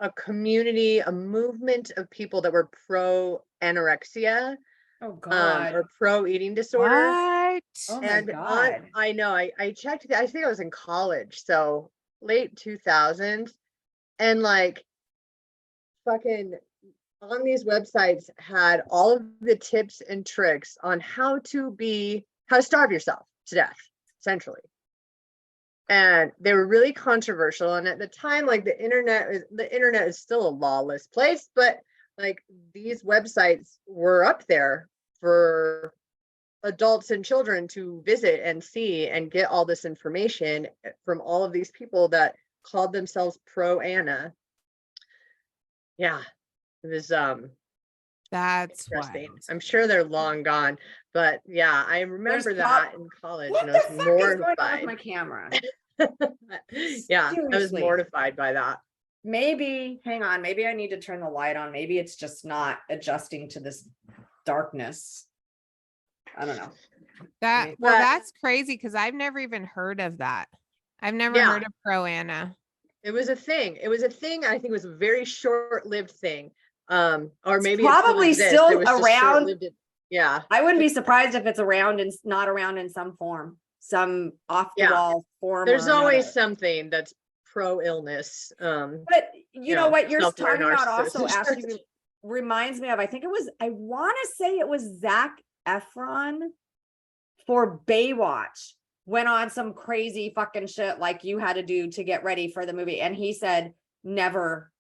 a community, a movement of people that were pro anorexia, Oh God. or pro eating disorder. What? Oh my And God. I know, I checked, I think I was in college, so late 2000s, and like fucking on these websites had all of the tips and tricks on how to starve yourself to death, essentially. And they were really controversial. And at the time, like the internet is still a lawless place, but like these websites were up there for adults and children to visit and see and get all this information from all of these people that called themselves pro Anna. Yeah, it was That's interesting. wild. I'm sure they're long gone, but yeah, I remember that in college What and the I fuck was is going on with mortified. my camera? Yeah, I was Seriously. mortified by that. Maybe, hang on, maybe I need to turn the light on. Maybe it's just not adjusting to this darkness. I don't know. That, Right. well, But- that's crazy because I've never even heard of that. I've never Yeah. heard of Pro Anna. It was a thing. It was a thing. I think it was a very short-lived thing. Or It's maybe probably it still exists. still It was just around. short-lived. Yeah. I wouldn't be surprised if it's around and not around in some form, some off the Yeah. wall form. There's or always another. something that's pro-illness. But you know Yeah, what you're self-aware talking about also narcissist. actually reminds me of, I think it was, I want to say it was Zac Efron for Baywatch went on some crazy fucking shit like you had to do to get ready for the movie. And he said, never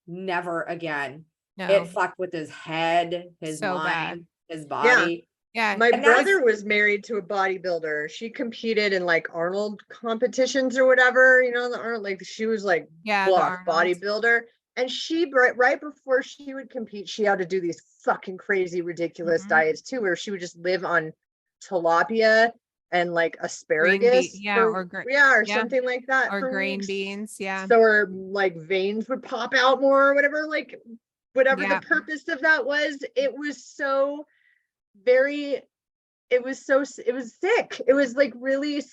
again. No. It fucked with his head, his So mind, bad. his body. Yeah. My And that's- brother was married to a bodybuilder. She competed in like Arnold competitions or whatever, you know, the Arnold, like she was like Yeah. the bluff Arnolds. bodybuilder. And she right before she would compete, she had to do these fucking crazy, ridiculous Mhm. diets too, where she would just live on tilapia and like Green asparagus. yeah, or yeah, yeah, something like that. or for grain weeks. beans. Yeah. So her like veins would pop out more or whatever, like whatever Yeah. the purpose of that was. It was so very, it was sick. It was like really,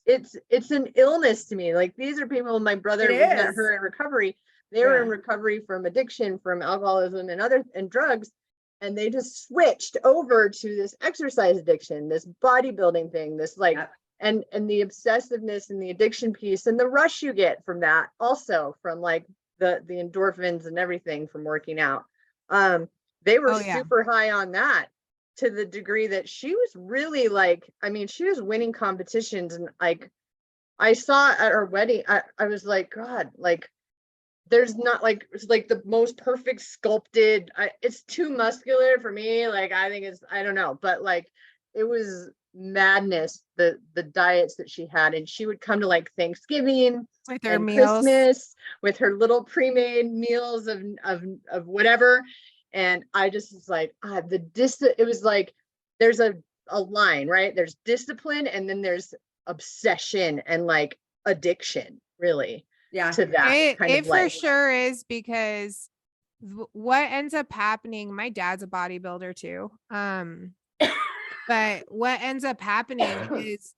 it's an illness to me. Like these are people, my brother, we met is. her in recovery. They were in Yeah. recovery from addiction, from alcoholism and drugs. And they just switched over to this exercise addiction, this bodybuilding thing, this like, Yep. and the obsessiveness and the addiction piece and the rush you get from that also from like the endorphins and everything from working out. They were Oh, yeah. super high on that to the degree that she was really like, I mean, she was winning competitions and like I saw at her wedding, I was like, God, like there's not like it's like the most perfect sculpted, it's too muscular for me. Like I think it's, I don't know, but like it was madness, the diets that she had. And she would come to like Thanksgiving With their and meals. Christmas with her little pre-made meals of whatever. And I just was like, it was like there's a line, right? There's discipline and then there's obsession and like addiction, really, Yeah. to that It kind of for life. sure is because what ends up happening, my dad's a bodybuilder too. But what ends up happening is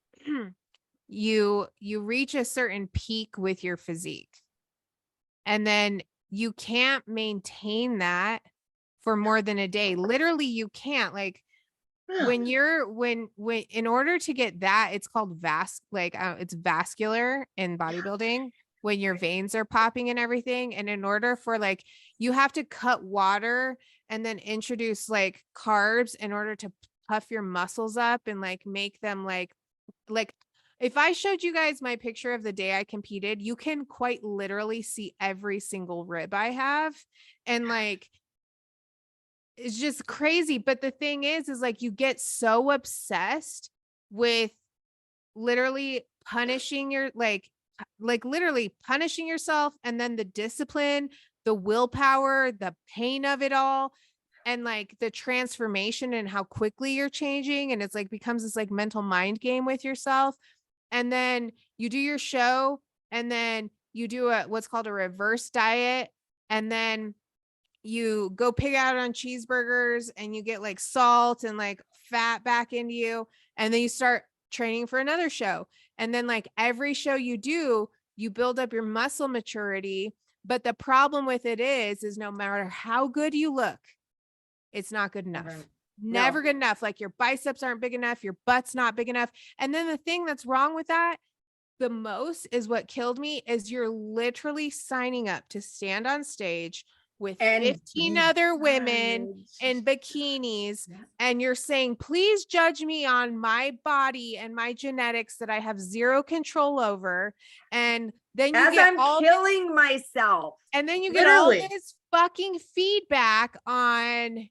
you reach a certain peak with your physique. And then you can't maintain that for more than a day. Literally, you can't. Like when you're when in order to get that, it's called it's vascular in bodybuilding when your veins are popping and everything. And in order for like, you have to cut water and then introduce like carbs in order to puff your muscles up and like make them like if I showed you guys my picture of the day I competed, you can quite literally see every single rib I have. And like, it's just crazy. But the thing is like you get so obsessed with literally punishing your like literally punishing yourself, and then the discipline, the willpower, the pain of it all, and like the transformation and how quickly you're changing. And it's like becomes this like mental mind game with yourself. And then you do your show, and then you do what's called a reverse diet. And then you go pig out on cheeseburgers and you get like salt and like fat back into you. And then you start training for another show. And then like every show you do, you build up your muscle maturity. But the problem with it is no matter how good you look, it's not good enough. Never good enough. Like your biceps aren't big enough. Your butt's not big enough. And then the thing that's wrong with that the most is what killed me is you're literally signing up to stand on stage, with And 15 other women in bikinis, and you're saying, please judge me on my body and my genetics that I have zero control over. And then you as get I'm all killing myself. and then you get all Literally. this fucking feedback on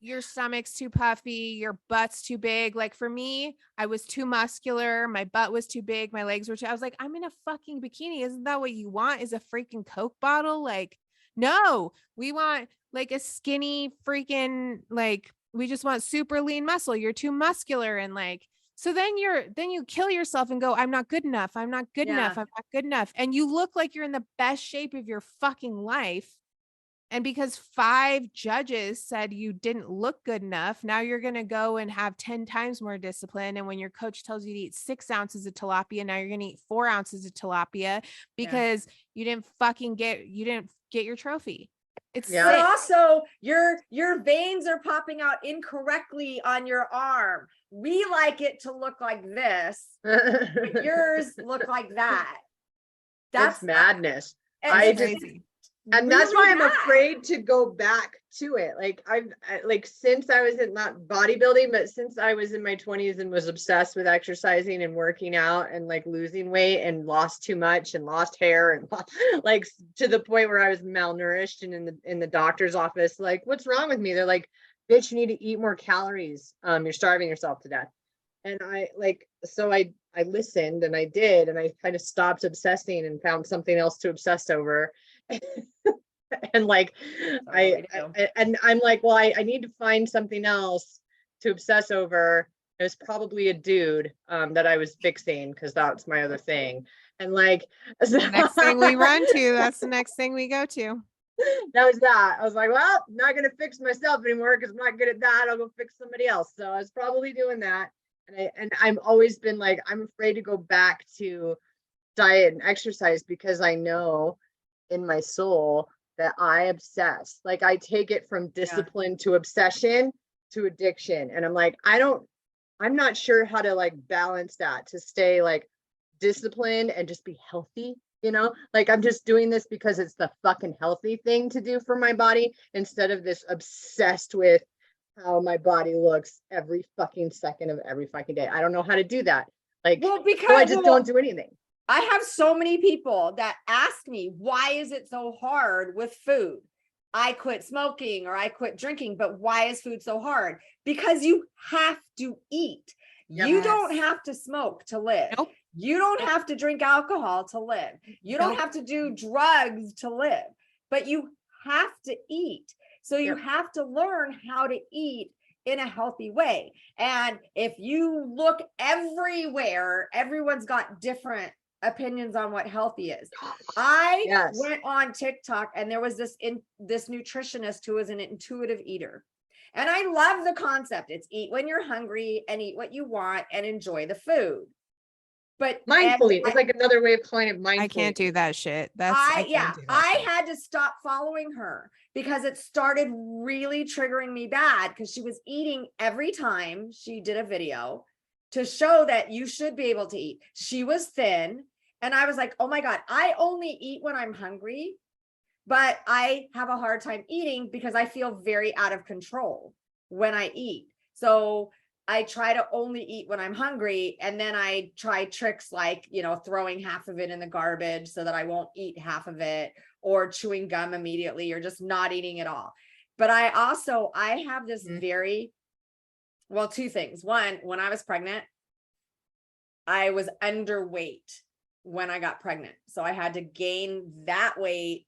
your stomach's too puffy, your butt's too big. Like for me, I was too muscular, my butt was too big, my legs were too, I was like, I'm in a fucking bikini. Isn't that what you want? Is a freaking Coke bottle? Like, no, we want like a skinny freaking, like, we just want super lean muscle. You're too muscular. And like, so then you kill yourself and go, I'm not good enough. I'm not good enough. Yeah. I'm not good enough. And you look like you're in the best shape of your fucking life. And because 5 judges said you didn't look good enough, now you're going to go and have 10 times more discipline. And when your coach tells you to eat 6 ounces of tilapia, now you're going to eat 4 ounces of tilapia because you didn't get your trophy. It's Yeah. But sick. also your veins are popping out incorrectly on your arm. We like it to look like this, but yours look like that. That's madness. and I it's just- Crazy. And that's really why I'm bad. afraid to go back to it. Like like since I was in not bodybuilding, but since I was in my 20s and was obsessed with exercising and working out and like losing weight and lost too much and lost hair and like to the point where I was malnourished and in the doctor's office, like, what's wrong with me? They're like, bitch, you need to eat more calories. You're starving yourself to death. And I listened and I did, and I kind of stopped obsessing and found something else to obsess over. And like and I'm like, well, I need to find something else to obsess over. It was probably a dude that I was fixing because that's my other thing. And like so, The next thing we run to, that's the next thing we go to. that was that. I was like, well, I'm not gonna fix myself anymore because I'm not good at that. I'll go fix somebody else. So I was probably doing that. And I've always been like, I'm afraid to go back to diet and exercise because I know in my soul that I obsess. Like I take it from discipline to obsession to addiction. And I'm like, I'm not sure how to like balance that to stay like disciplined and just be healthy, you know? Like I'm just doing this because it's the fucking healthy thing to do for my body instead of this obsessed with how my body looks every fucking second of every fucking day. I don't know how to do that. Like, well, because so I just don't do anything. I have so many people that ask me, why is it so hard with food? I quit smoking or I quit drinking, but why is food so hard? Because you have to eat. Yep. You don't have to smoke to live. Nope. You don't have to drink alcohol to live. You don't have to do drugs to live, but you have to eat. So you have to learn how to eat in a healthy way. And if you look everywhere, everyone's got different opinions on what healthy is. I went on TikTok and there was this nutritionist who was an intuitive eater. And I love the concept. It's eat when you're hungry and eat what you want and enjoy the food. But mindfully, it's like another way of calling it mindfully. I can't do that shit. I had to stop following her because it started really triggering me bad because she was eating every time she did a video to show that you should be able to eat. She was thin. And I was like, oh my God, I only eat when I'm hungry, but I have a hard time eating because I feel very out of control when I eat. So I try to only eat when I'm hungry. And then I try tricks like, throwing half of it in the garbage so that I won't eat half of it, or chewing gum immediately, or just not eating at all. But I have this two things. One, when I was pregnant, I was underweight when I got pregnant. So I had to gain that weight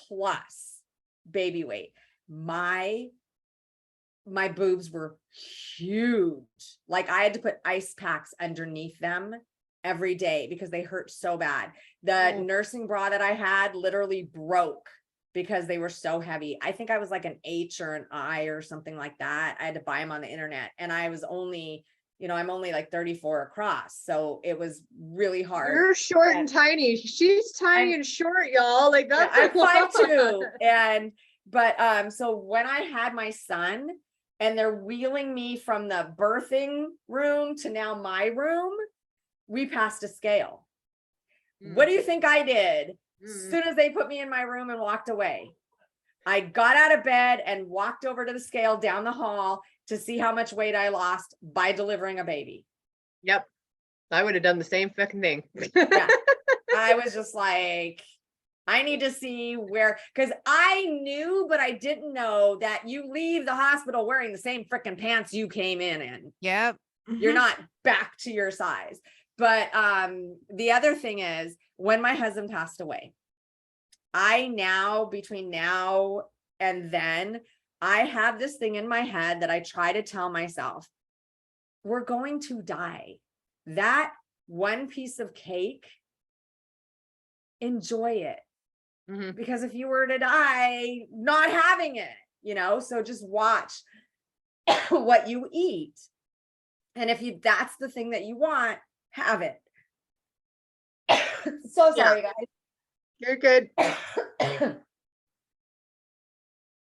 plus baby weight. My boobs were huge. Like I had to put ice packs underneath them every day because they hurt so bad. The nursing bra that I had literally broke because they were so heavy. I think I was like an H or an I or something like that. I had to buy them on the internet, and I was only, I'm only like 34 across. So it was really hard. You're short and tiny. She's tiny and short, y'all. Like that's I'm 5'2". But so when I had my son and they're wheeling me from the birthing room to now my room, we passed a scale. What do you think I did? As soon as they put me in my room and walked away, I got out of bed and walked over to the scale down the hall to see how much weight I lost by delivering a baby. Yep. I would have done the same fucking thing. Yeah. I was just like, I need to see where, because I knew, but I didn't know that you leave the hospital wearing the same freaking pants you came in. Yep. You're not back to your size. But the other thing is, when my husband passed away, I now, between now and then, I have this thing in my head that I try to tell myself, we're going to die. That one piece of cake, enjoy it. Mhm. Because if you were to die not having it, so just watch what you eat. And if that's the thing that you want, have it. So sorry, guys. You're good. I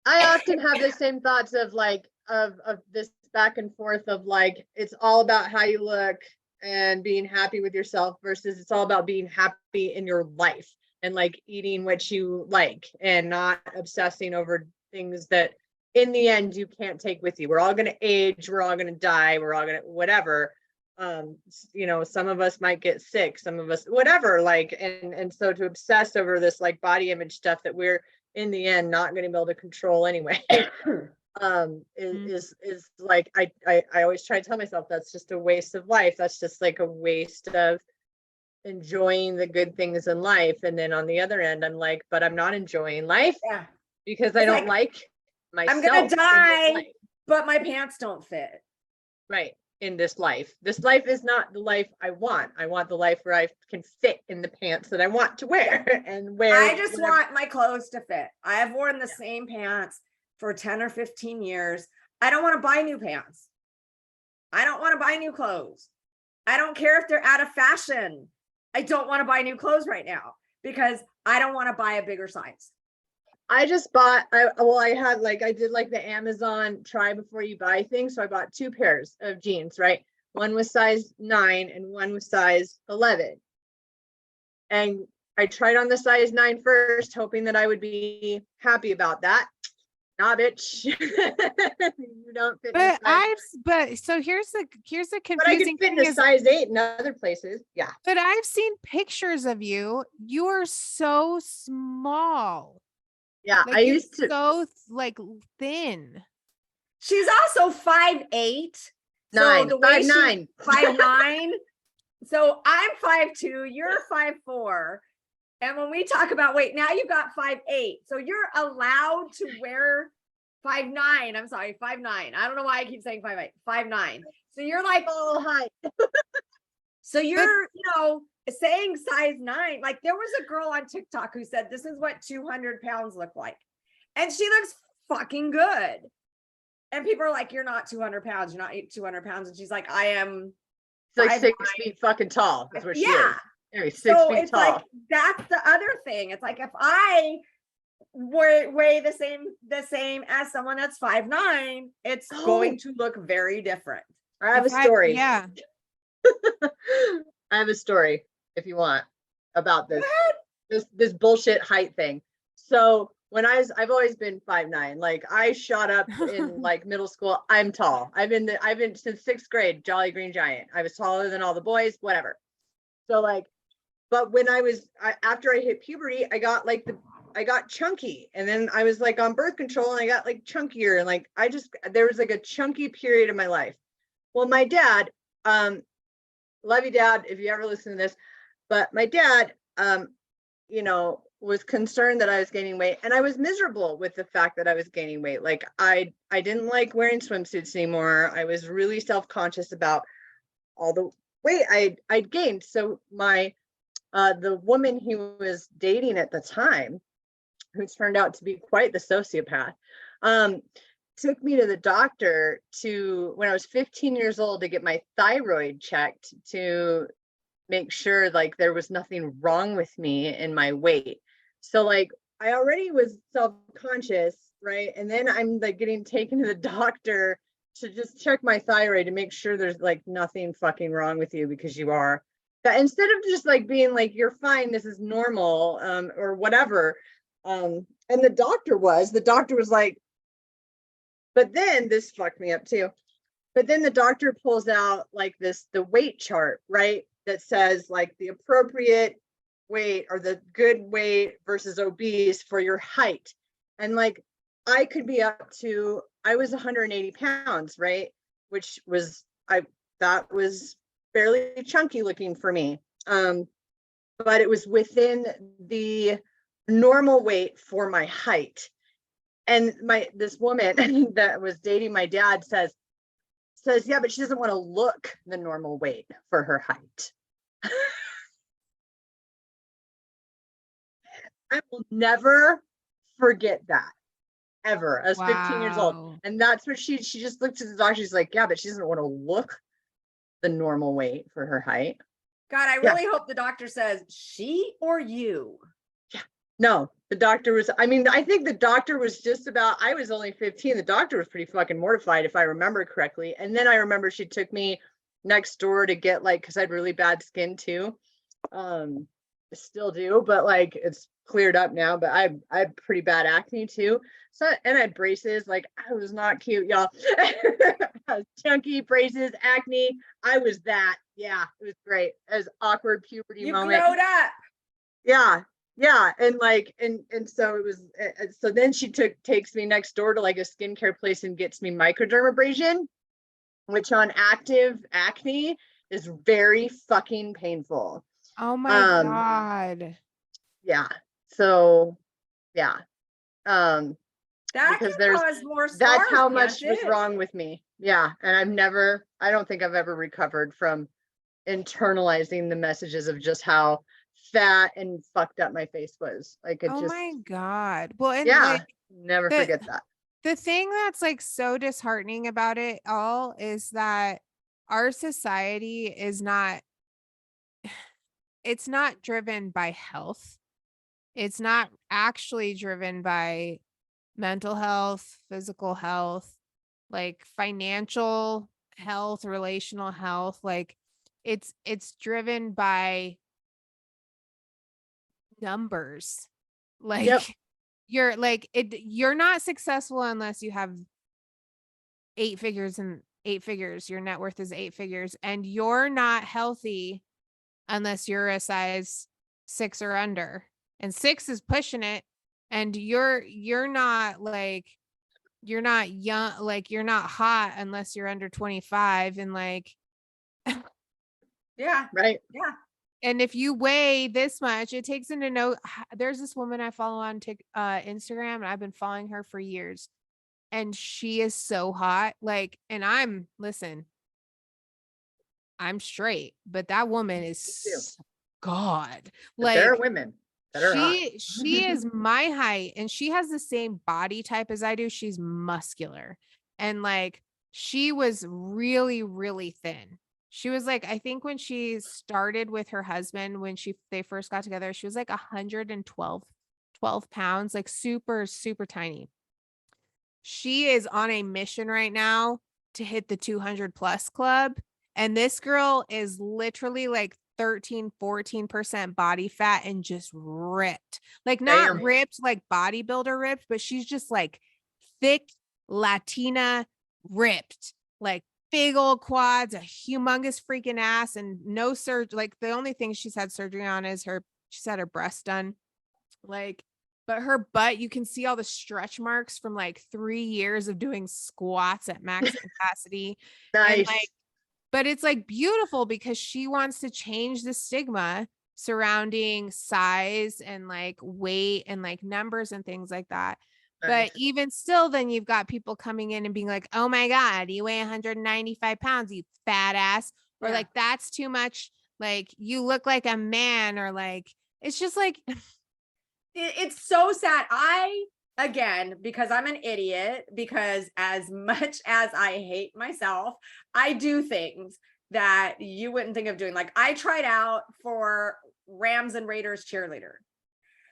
often have the same thoughts of like, of this back and forth of like, it's all about how you look and being happy with yourself versus it's all about being happy in your life and like eating what you like and not obsessing over things that in the end you can't take with you. We're all going to age, we're all going to die, we're all going to whatever. Some of us might get sick, some of us whatever, like, and so to obsess over this like body image stuff that we're in the end not going to be able to control anyway. Is like I always try to tell myself that's just a waste of life. That's just like a waste of enjoying the good things in life. And then on the other end, I'm like, but I'm not enjoying life because I don't like myself. I'm gonna die, but my pants don't fit. Right. In this life. This life is not the life I want. I want the life where I can fit in the pants that I want to wear and wear. I just want my clothes to fit. I have worn the same pants for 10 or 15 years. I don't want to buy new pants. I don't want to buy new clothes. I don't care if they're out of fashion. I don't want to buy new clothes right now because I don't want to buy a bigger size. I just bought, I did like the Amazon try before you buy thing. So I bought 2 pairs of jeans, right? One was size 9 and one was size 11. And I tried on the size 9 first, hoping that I would be happy about that. Nah, bitch. You don't fit. So here's the confusing but I can fit in a size 8 in other places. Yeah. But I've seen pictures of you. You are so small. Yeah, like I used to so like thin. She's also 5'8". 9, so 5'9". 5'9". So I'm 5'2", you're 5'4". And when we talk about weight, now you've got 5'8". So you're allowed to wear 5'9". I'm sorry, 5'9". I don't know why I keep saying 5'8". 5'9". So you're like, oh, hi. So you're, saying size 9. Like there was a girl on TikTok who said, this is what 200 pounds look like. And she looks fucking good. And people are like, you're not 200 pounds. You're not 200 pounds. And she's like, I am. It's like 6 feet fucking tall. That's what she is. Anyway, 6 feet it's tall. Like, that's the other thing. It's like, if I weigh the same as someone that's 5'9", it's going to look very different. I have a story. Yeah. I have a story if you want about this bullshit height thing. So when I've always been 5'9". Like I shot up in like middle school. I'm tall. I've been since 6th grade, Jolly Green Giant. I was taller than all the boys, whatever. So like, but when after I hit puberty, I got chunky, and then I was like on birth control and I got like chunkier, and like there was like a chunky period of my life. Well, my dad, love you, Dad, if you ever listen to this, but my dad, was concerned that I was gaining weight, and I was miserable with the fact that I was gaining weight. Like I didn't like wearing swimsuits anymore. I was really self-conscious about all the weight I'd gained. So the woman he was dating at the time, who turned out to be quite the sociopath, took me to the doctor when I was 15 years old to get my thyroid checked to make sure like there was nothing wrong with me in my weight. So like I already was self-conscious, right? And then I'm like getting taken to the doctor to just check my thyroid to make sure there's like nothing fucking wrong with you, because you are. That instead of just like being like, you're fine, this is normal, or whatever, And the doctor was like, but then this fucked me up too. But then the doctor pulls out like the weight chart, right? That says like the appropriate weight or the good weight versus obese for your height. And like, I could be up to, I was 180 pounds, right? Which was, that was fairly chunky looking for me. But it was within the normal weight for my height. And this woman that was dating my dad says, yeah, but she doesn't want to look the normal weight for her height. I will never forget that, ever. I was 15 years old. And that's what she just looked at the doctor. She's like, yeah, but she doesn't want to look the normal weight for her height. God, I really hope the doctor says she or you. Yeah. No, the doctor was, I mean, I think the doctor was just about, I was only 15. The doctor was pretty fucking mortified, if I remember correctly. And then I remember she took me next door to get like, because I had really bad skin too. Still do, but like it's cleared up now, but I had pretty bad acne too. So, and I had braces, like I was not cute, y'all. Chunky braces, acne. I was that. Yeah, it was great. It was awkward puberty moment. You growed up. Yeah. And like, and so it was, so then she takes me next door to like a skincare place and gets me microdermabrasion, which on active acne is very fucking painful. Oh my God. Yeah. So yeah. That because can cause more scars. That's how much was wrong with me. Yeah. And I don't think I've ever recovered from internalizing the messages of just how fat and fucked up my face was. Like it Oh just, my God. Well, and yeah, like never forget that. the thing that's like so disheartening about it all is that our society is not, it's not driven by health. It's not actually driven by mental health, physical health, like financial health, relational health. Like it's driven by numbers. Like Yep. you're not successful unless you have 8 figures and 8 figures. Your net worth is 8 figures, and you're not healthy unless you're a size 6 or under. And 6 is pushing it. And you're not like, you're not young, like you're not hot unless you're under 25. And like, Yeah. Right. Yeah. and if you weigh this much, it takes into note. There's this woman I follow on Instagram, and I've been following her for years. And she is so hot. Like, and I'm straight, but that woman is God. But Like there are women that are hot. she is my height, and she has the same body type as I do. She's muscular. And like, she was really, really thin. She was like, I think when she started with her husband, when they first got together, she was like 112 pounds, like super, super tiny. She is on a mission right now to hit the 200 plus club. And this girl is literally like 13-14% body fat and just ripped. Like not Damn. ripped like bodybuilder ripped, but she's just like thick Latina ripped, like big old quads, a humongous freaking ass, and no surgery. Like the only thing she's had surgery on is she's had her breast done. Like, but her butt, you can see all the stretch marks from like 3 years of doing squats at max capacity. Nice. And like, but it's like beautiful because she wants to change the stigma surrounding size and like weight and like numbers and things like that. Nice. But even still, then you've got people coming in and being like, oh my God, you weigh 195 pounds, you fat ass. Or like, that's too much. Like, you look like a man, or like, it's just like, it's so sad. Again, because I'm an idiot, because as much as I hate myself, I do things that you wouldn't think of doing. Like I tried out for Rams and Raiders cheerleader,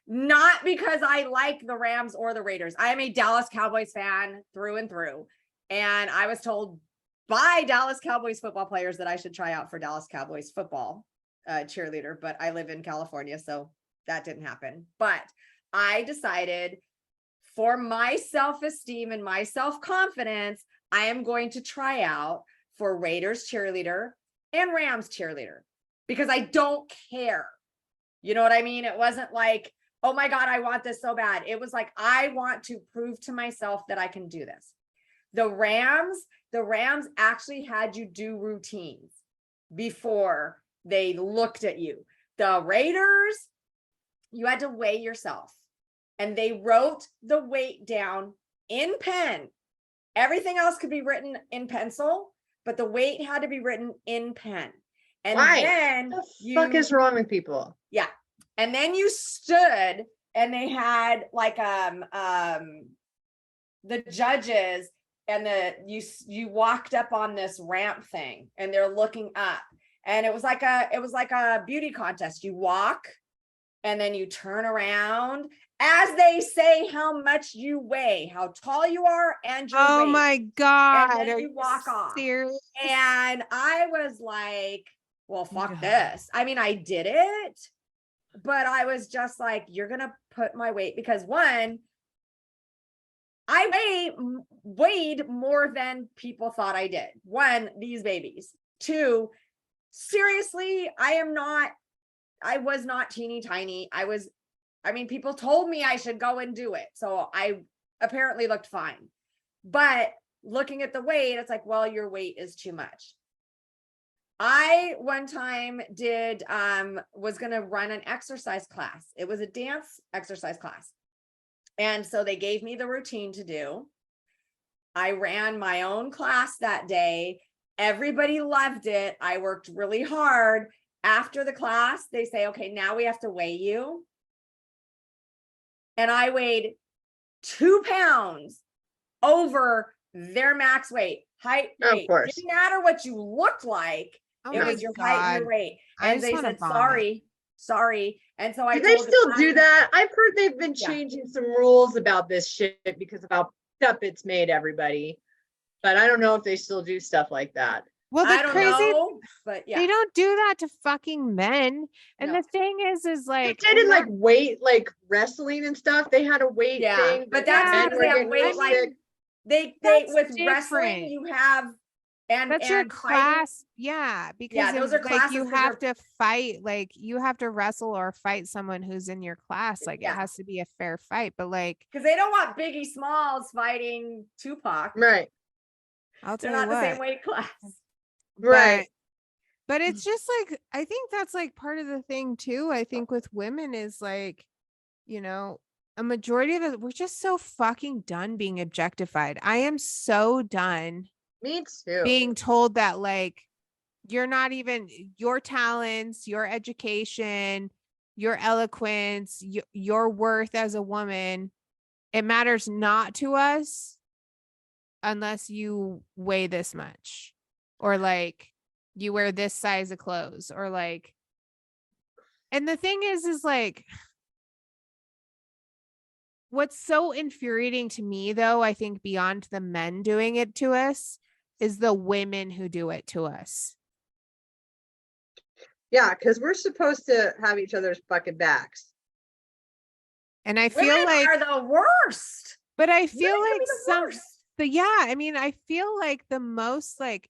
not because I like the Rams or the Raiders. I am a Dallas Cowboys fan through and through. And I was told by Dallas Cowboys football players that I should try out for Dallas Cowboys football cheerleader, but I live in California, so that didn't happen. But I decided for my self-esteem and my self-confidence, I am going to try out for Raiders cheerleader and Rams cheerleader because I don't care. You know what I mean? It wasn't like, oh my God, I want this so bad. It was like, I want to prove to myself that I can do this. The Rams actually had you do routines before they looked at you. The Raiders, you had to weigh yourself. And they wrote the weight down in pen. Everything else could be written in pencil, but the weight had to be written in pen. And Why? then What the fuck is wrong with people? Yeah. And then you stood and they had like the judges and you walked up on this ramp thing and they're looking up. And it was like a beauty contest. You walk and then you turn around as they say how much you weigh, how tall you are, and your Oh weight. my God. And then Are you walk off. serious? And I was like, well, fuck God. this. I mean, I did it, but I was just like, you're going to put my weight because one, I weighed more than people thought I did. One, these babies. Two, seriously, I was not teeny tiny. People told me I should go and do it. So I apparently looked fine. But looking at the weight, it's like, well, your weight is too much. I one time was going to run an exercise class. It was a dance exercise class. And so they gave me the routine to do. I ran my own class that day. Everybody loved it. I worked really hard. After the class, they say, okay, now we have to weigh you. And I weighed 2 pounds over their max weight, height, weight. Of course. Didn't matter what you looked like. Oh It my was your height and your God. weight. I And just they wanna said, vomit. sorry. And so I Do they told the still do client- that? I've heard they've been Yeah. changing some rules about this shit because of how up it's made everybody. But I don't know if they still do stuff like that. Well, I the don't crazy, know, but yeah. they don't do that to fucking men. And No. the thing is They like, did in like weight, like wrestling and stuff. They had a weight Yeah, thing. but that's men because were they have getting weight, real like, sick. they That's with wrestling different. you have that's your and fighting. class. Yeah. Because those if, are like classes you 'cause have they're- to fight, like you have to wrestle or fight someone who's in your class. Like Yeah. it has to be a fair fight. But like, Because they don't want Biggie Smalls fighting Tupac. Right. I'll They're tell you not the what. same weight class. Right. But it's just like, I think that's like part of the thing too. I think with women is like, a majority of it, we're just so fucking done being objectified. I am so done Me too. being told that like, you're not even your talents, your education, your eloquence, your worth as a woman. It matters not to us unless you weigh this much or like you wear this size of clothes or like, and the thing is like, what's so infuriating to me though, I think beyond the men doing it to us is the women who do it to us. Yeah, because we're supposed to have each other's fucking backs. And I feel Women like are the worst. but I feel Women can like be the worst. I feel like the most like,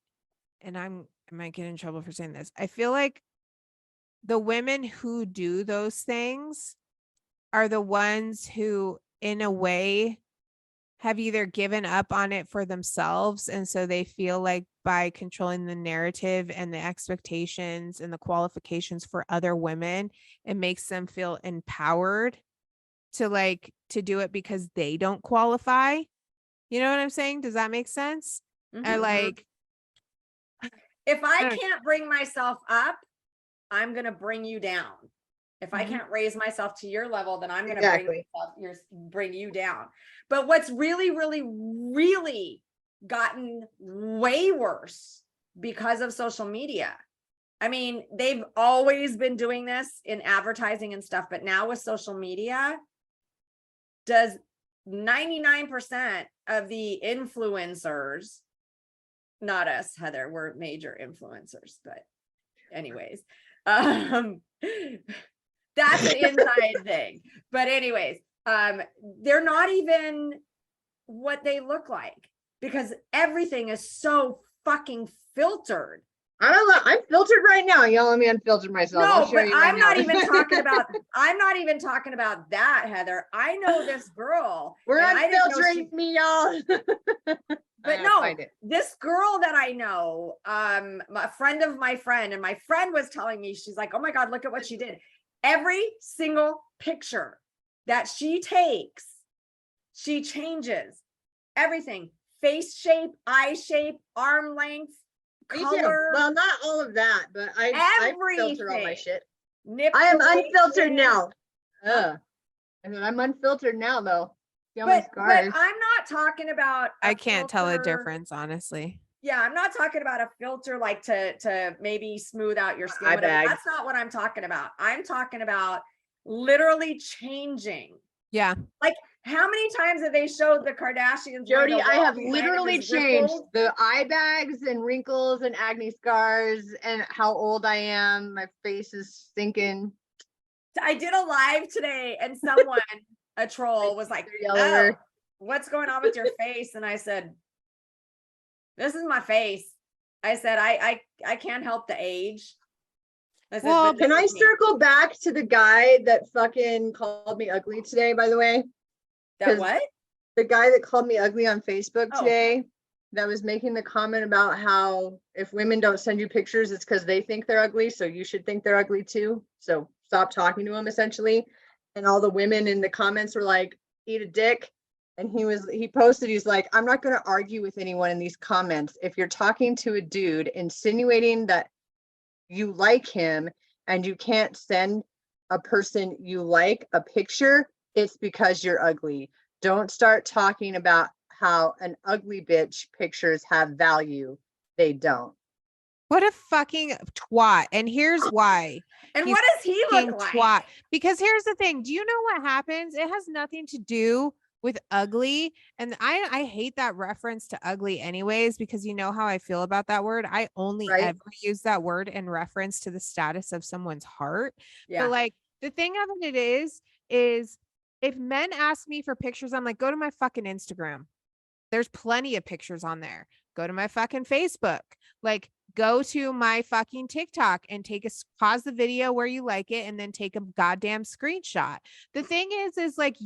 and I might get in trouble for saying this. I feel like the women who do those things are the ones who, in a way, have either given up on it for themselves. And so they feel like by controlling the narrative and the expectations and the qualifications for other women, it makes them feel empowered to do it because they don't qualify. You know what I'm saying? Does that make sense? Or Mhm. like, If I don't- can't bring myself up, I'm gonna bring you down. If I Mhm. can't raise myself to your level, then I'm gonna Exactly. bring you down. But what's really, really, really gotten way worse because of social media. I mean, they've always been doing this in advertising and stuff, but now with social media, does 99% of the influencers, not us, Heather, we're major influencers, but anyways, that's an inside thing. But anyways, they're not even what they look like because everything is so fucking filtered. I don't know. I'm filtered right now. Y'all let me unfilter myself. No, I'll show but you right I'm not now. even talking about, I'm not even talking about that, Heather. I know this girl. We're and I didn't know unfiltering me, y'all. But no, this girl that I know, a friend of my friend, and my friend was telling me, she's like, oh my God, look at what she did. Every single picture that she takes, she changes everything, face shape, eye shape, arm length, color. Well, not all of that, but I filter all my everything. shit. Nip I am duration. unfiltered now. And then I'm unfiltered now, though. See all my But scars. I'm not talking about a I can't tell a filter. difference, honestly. Yeah, I'm not talking about a filter like to maybe smooth out your skin. Eye Whatever. bag. That's not what I'm talking about. I'm talking about literally changing. Yeah. Like, how many times have they showed the Kardashians? Jody, I have wearing the literally Vitamin changed ripples? the eye bags and wrinkles and acne scars and how old I am. My face is stinking. I did a live today and someone, a troll, was like, oh, what's going on with your face? And I said, this is my face. I said, I can't help the age. I said, Well, but Can this I is me. circle back to the guy that fucking called me ugly today, by the way? That what? The guy that called me ugly on Facebook Oh. today, that was making the comment about how if women don't send you pictures, it's because they think they're ugly. So you should think they're ugly too. So stop talking to him, essentially. And all the women in the comments were like, eat a dick. And he posted, he's like, I'm not going to argue with anyone in these comments. If you're talking to a dude insinuating that you like him and you can't send a person you like a picture, it's because you're ugly. Don't start talking about how an ugly bitch pictures have value. They don't. What a fucking twat. And here's why. And He's what does he fucking look like? twat. Because here's the thing. Do you know what happens? It has nothing to do with ugly. And I hate that reference to ugly anyways, because you know how I feel about that word. I only ever use that word in reference to the status of someone's heart. Yeah. But like the thing of it is if men ask me for pictures, I'm like, go to my fucking Instagram. There's plenty of pictures on there. Go to my fucking Facebook. Like, go to my fucking TikTok and pause the video where you like it and then take a goddamn screenshot. The thing is like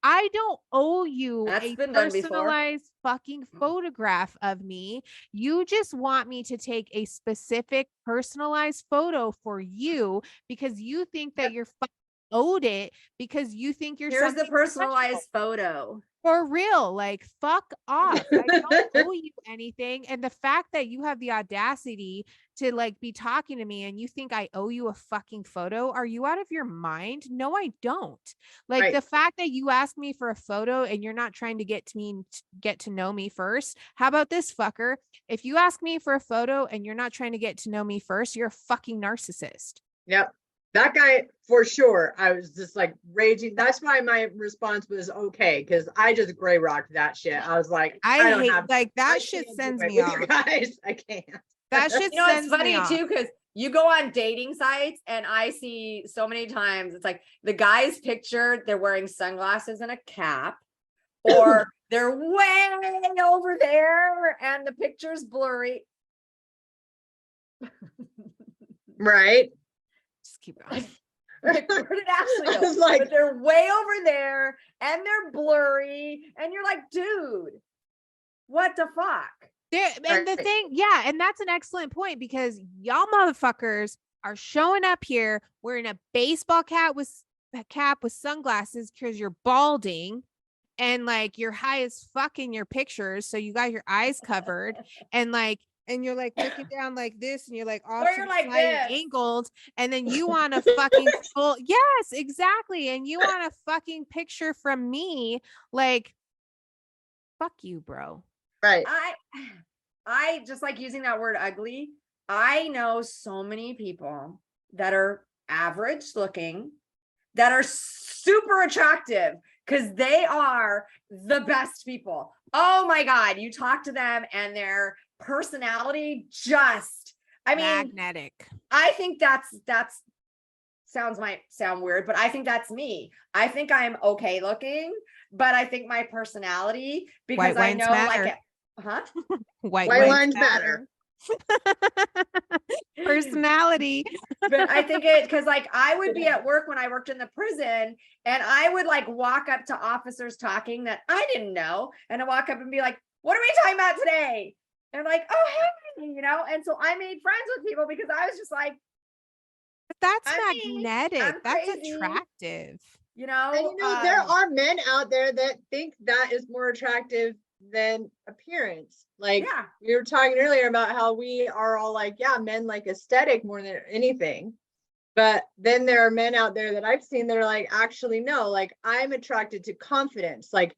I don't owe you a personalized fucking photograph of me. You just want me to take a specific personalized photo for you because you think that you're owed it because you think you're Here's the personalized photo. For real, like fuck off. I don't owe you anything. And the fact that you have the audacity to like be talking to me and you think I owe you a fucking photo, are you out of your mind? No, I don't. Like the fact that you ask me for a photo and you're not trying to get to know me first. How about this, fucker? If you ask me for a photo and you're not trying to get to know me first, you're a fucking narcissist. Yep. That guy, for sure, I was just like raging. That's why my response was okay, because I just gray rocked that shit. I was like, I hate that shit sends me off. Guys, I can't. That shit it's funny too, because you go on dating sites and I see so many times it's like the guy's picture, they're wearing sunglasses and a cap, or they're way over there and the picture's blurry. Right. Keep going. Where did Ashley go? I was like, but they're way over there and they're blurry and you're like, dude, what the fuck? And the thing, yeah, and that's an excellent point because y'all motherfuckers are showing up here wearing a baseball cap with sunglasses because you're balding and like you're high as fuck in your pictures, so you got your eyes covered and you're like looking down like this and you're like off to the side and angled and then you want a fucking full yes, exactly. And you want a fucking picture from me, like fuck you, bro. Right. I just like using that word ugly. I know so many people that are average looking, that are super attractive because they are the best people. Oh my God, you talk to them and their personality just, I mean, magnetic. I think that's might sound weird, but I think that's me. I think I'm okay looking, but I think my personality, because White I wines know matter. like, White White wines lines matter. Personality. but I think it, because like I would be at work when I worked in the prison, and I would like walk up to officers talking that I didn't know, and I walk up and be like, what are we talking about today? And like, oh, hey, and so I made friends with people because I was just like, But that's I'm me, magnetic. I'm That's crazy. attractive. And there are men out there that think that is more attractive than appearance. Like yeah, we were talking earlier about how we are all like, yeah, men like aesthetic more than anything. But then there are men out there that I've seen that are like, actually, no, like I'm attracted to confidence. Like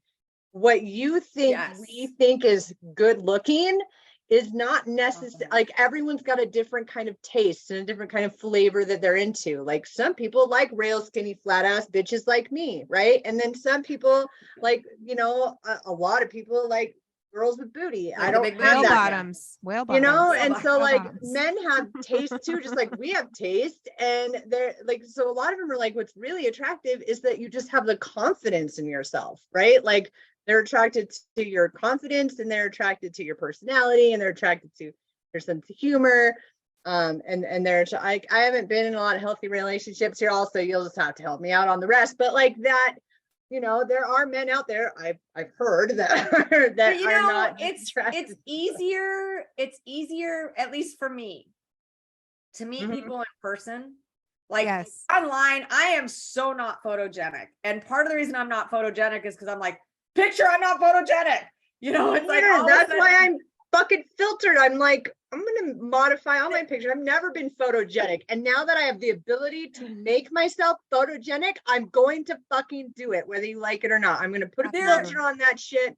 what you think Yes. we think is good looking is not necessary. Like everyone's got a different kind of taste and a different kind of flavor that they're into. Like some people like rail skinny flat ass bitches like me, right? And then some people like, a lot of people like girls with booty. Like I the don't big have Whale booty. that. bottoms. Whale bottoms. And so like bottoms. men have taste too, just like we have taste. And they're like, so a lot of them are like, what's really attractive is that you just have the confidence in yourself, right? Like they're attracted to your confidence, and they're attracted to your personality, and they're attracted to your sense of humor. And I haven't been in a lot of healthy relationships here also. You'll just have to help me out on the rest. But like that, there are men out there I've heard that are not attracted. It's easier, at least for me, to meet people in person. Like Yes. online, I am so not photogenic. And part of the reason I'm not photogenic is because I'm like, picture, I'm not photogenic. It's like, that's why I'm fucking filtered. I'm like, I'm going to modify all my pictures. I've never been photogenic. And now that I have the ability to make myself photogenic, I'm going to fucking do it, whether you like it or not. I'm going to put a filter on that shit.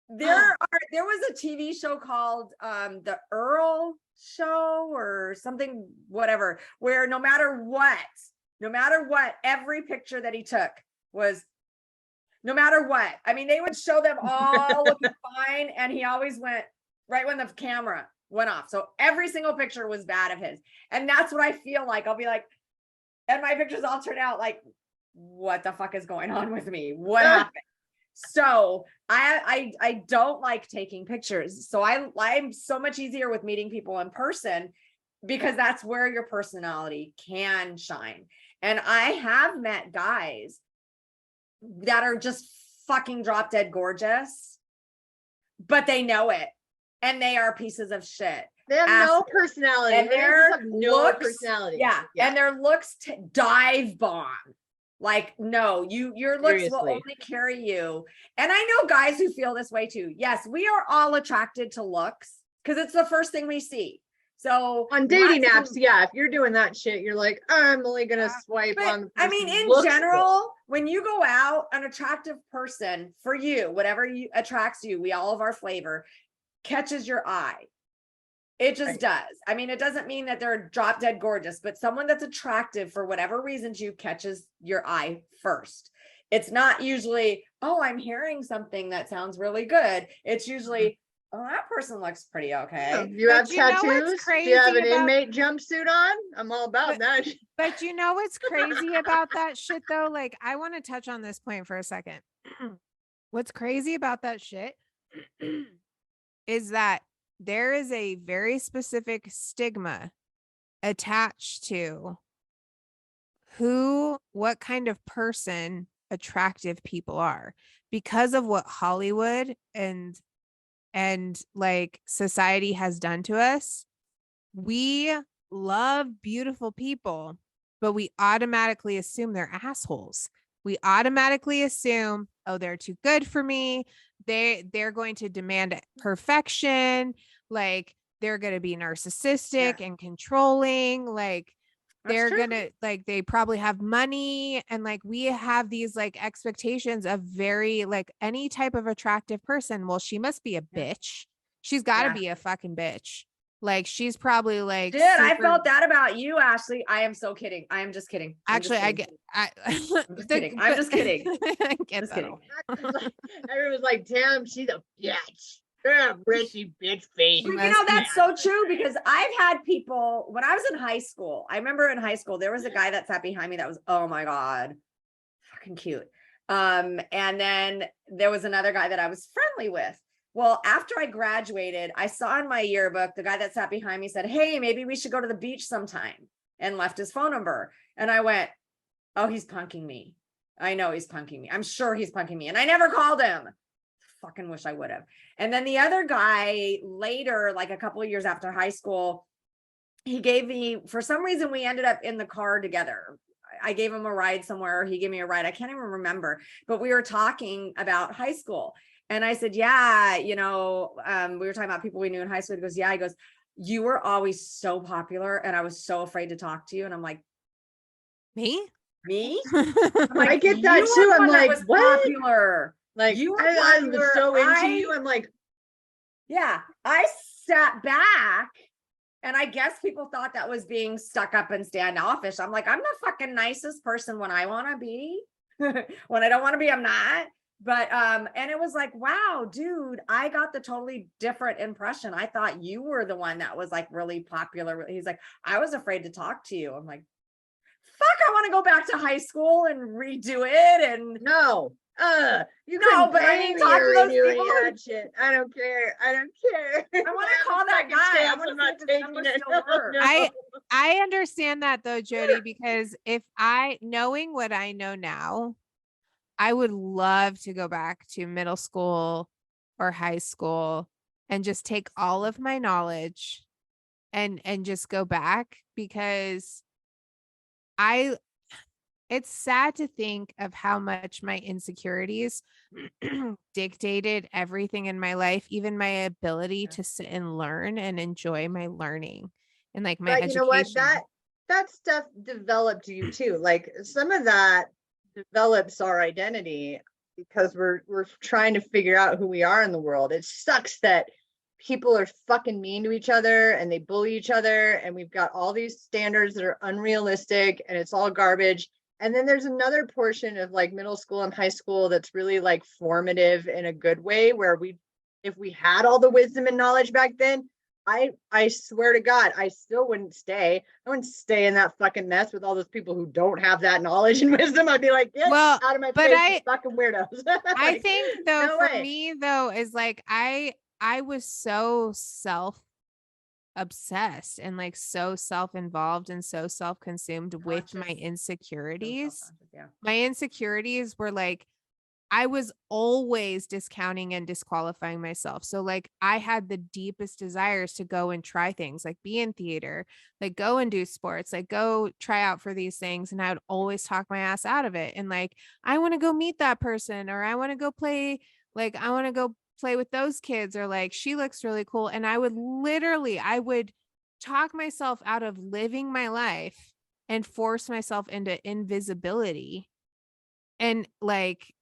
There was a TV show called The Earl Show or something, whatever, where no matter what, every picture that he took was, no matter what. I mean, they would show them all looking fine, and he always went right when the camera went off. So every single picture was bad of his. And that's what I feel like. I'll be like, and my pictures all turn out like, what the fuck is going on with me? What happened? So I don't like taking pictures. So I'm so much easier with meeting people in person, because that's where your personality can shine. And I have met guys that are just fucking drop dead gorgeous, but they know it, and they are pieces of shit. They have no personality. And their looks, personality. Yeah. And their looks dive bomb. Like, no, your looks will only carry you. And I know guys who feel this way too. Yes, we are all attracted to looks because it's the first thing we see. So on dating apps, if you're doing that shit, you're like, I'm only gonna swipe on. I mean, in general, when you go out, an attractive person for you, whatever attracts you, we all have our flavor, catches your eye. It just does. I mean, it doesn't mean that they're drop dead gorgeous, but someone that's attractive for whatever reason to you catches your eye first. It's not usually, oh, I'm hearing something that sounds really good. It's usually, oh, that person looks pretty okay. You have tattoos? Do you have an inmate jumpsuit on? I'm all about that. But you know what's crazy about that shit though? Like, I want to touch on this point for a second. What's crazy about that shit is that there is a very specific stigma attached to what kind of person attractive people are, because of what Hollywood and like society has done to us. We love beautiful people, but we automatically assume they're assholes. We automatically assume, oh, they're too good for me. They're going to demand perfection. Like they're going to be narcissistic and controlling. Like they're going to, like, they probably have money. And like, we have these like expectations of very like any type of attractive person. Well, she must be a bitch. She's got to be a fucking bitch. Like she's probably like, dude, I felt that about you, Ashley. I am so kidding. I am just kidding. I'm just kidding. I'm just kidding. Everyone's like, damn, she's a bitch. Yeah, Richie, bitch face. You know, that's so true because I've had people when I was in high school. I remember in high school, there was a guy that sat behind me that was, oh my God, fucking cute. And then there was another guy that I was friendly with. Well, after I graduated, I saw in my yearbook, the guy that sat behind me said, hey, maybe we should go to the beach sometime, and left his phone number. And I went, oh, he's punking me. I know he's punking me. I'm sure he's punking me. And I never called him. Fucking wish I would have. And then the other guy later, like a couple of years after high school, he gave me, for some reason, we ended up in the car together. I gave him a ride somewhere. He gave me a ride. I can't even remember, but we were talking about high school. And I said, yeah, you know, we were talking about people we knew in high school. He goes, yeah. He goes, you were always so popular. And I was so afraid to talk to you. And I'm like, Me? I'm like, I get that you were too. the I'm one that like, was what? popular. Like, You were I was popular. so into you. I'm like, Yeah, I sat back and I guess people thought that was being stuck up and standoffish. I'm like, I'm the fucking nicest person when I want to be. When I don't want to be, I'm not. But and it was like, wow, dude, I got the totally different impression. I thought you were the one that was like really popular. He's like, I was afraid to talk to you. I'm like, fuck, I want to go back to high school and redo it. And no. You No, couldn't but I pay mean, me talk to to those redo people any who- of that shit. I don't care. I don't care. I want to call that guy. I want to see if his number still works. I understand that though, Jody, because if knowing what I know now, I would love to go back to middle school or high school and just take all of my knowledge and just go back, because it's sad to think of how much my insecurities dictated everything in my life, even my ability to sit and learn and enjoy my learning and like my But education. you know what? That stuff developed you too. Like some of that develops our identity because we're trying to figure out who we are in the world. It sucks that people are fucking mean to each other and they bully each other, and we've got all these standards that are unrealistic and it's all garbage. And then there's another portion of like middle school and high school that's really like formative in a good way, where if we had all the wisdom and knowledge back then, I swear to God, I still wouldn't stay. I wouldn't stay in that fucking mess with all those people who don't have that knowledge and wisdom. I'd be like, get out of my face, you fucking weirdos. I think though, no for way. me though, is like I was so obsessed and like so self-involved and so self-consumed with my insecurities. Yeah. My insecurities were like, I was always discounting and disqualifying myself. So like I had the deepest desires to go and try things, like be in theater, like go and do sports, like go try out for these things. And I would always talk my ass out of it. And like, I want to go meet that person, or I want to go play, like, I want to go play with those kids, or like, she looks really cool. And I would talk myself out of living my life and force myself into invisibility. And like,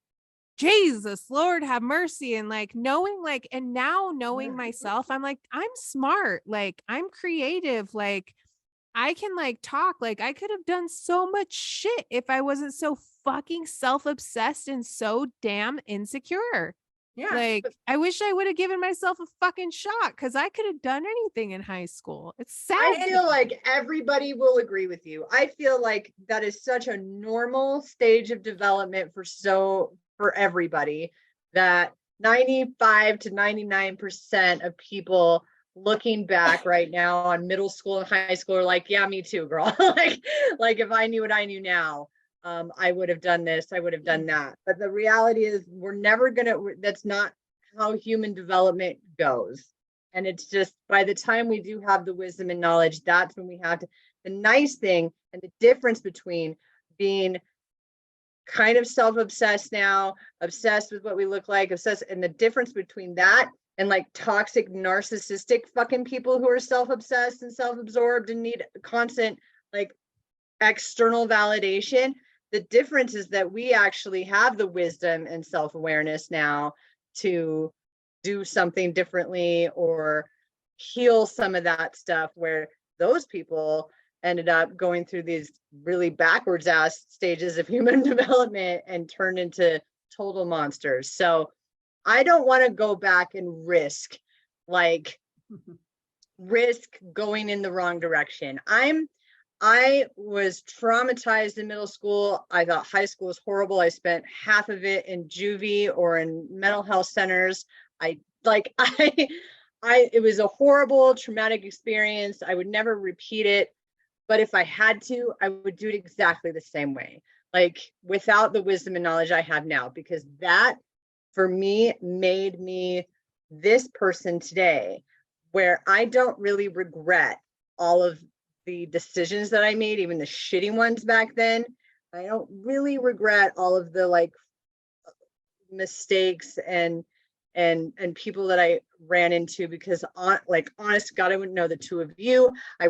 Jesus, Lord have mercy. And like knowing like, and now knowing myself, I'm like, I'm smart. Like I'm creative. Like I can like talk, like I could have done so much shit if I wasn't so fucking self-obsessed and so damn insecure. Yeah. Like I wish I would have given myself a fucking shot, because I could have done anything in high school. It's sad. I feel like everybody will agree with you. I feel like that is such a normal stage of development for everybody, that 95 to 99% of people looking back right now on middle school and high school are like, yeah, me too, girl. like if I knew what I knew now, I would have done this, I would have done that. But the reality is that's not how human development goes. And it's just, by the time we do have the wisdom and knowledge, that's when we have to, the nice thing and the difference between being kind of self-obsessed now, obsessed with what we look like, obsessed, and the difference between that and like toxic, narcissistic fucking people who are self-obsessed and self-absorbed and need constant like external validation. The difference is that we actually have the wisdom and self-awareness now to do something differently or heal some of that stuff, where those people ended up going through these really backwards ass stages of human development and turned into total monsters. So I don't want to go back and risk going in the wrong direction. I was traumatized in middle school. I thought high school was horrible. I spent half of it in juvie or in mental health centers. It was a horrible, traumatic experience. I would never repeat it. But if I had to, I would do it exactly the same way, like without the wisdom and knowledge I have now, because that for me made me this person today, where I don't really regret all of the decisions that I made, even the shitty ones back then. I don't really regret all of the like mistakes and people that I ran into, because honest to God, I wouldn't know the two of you. I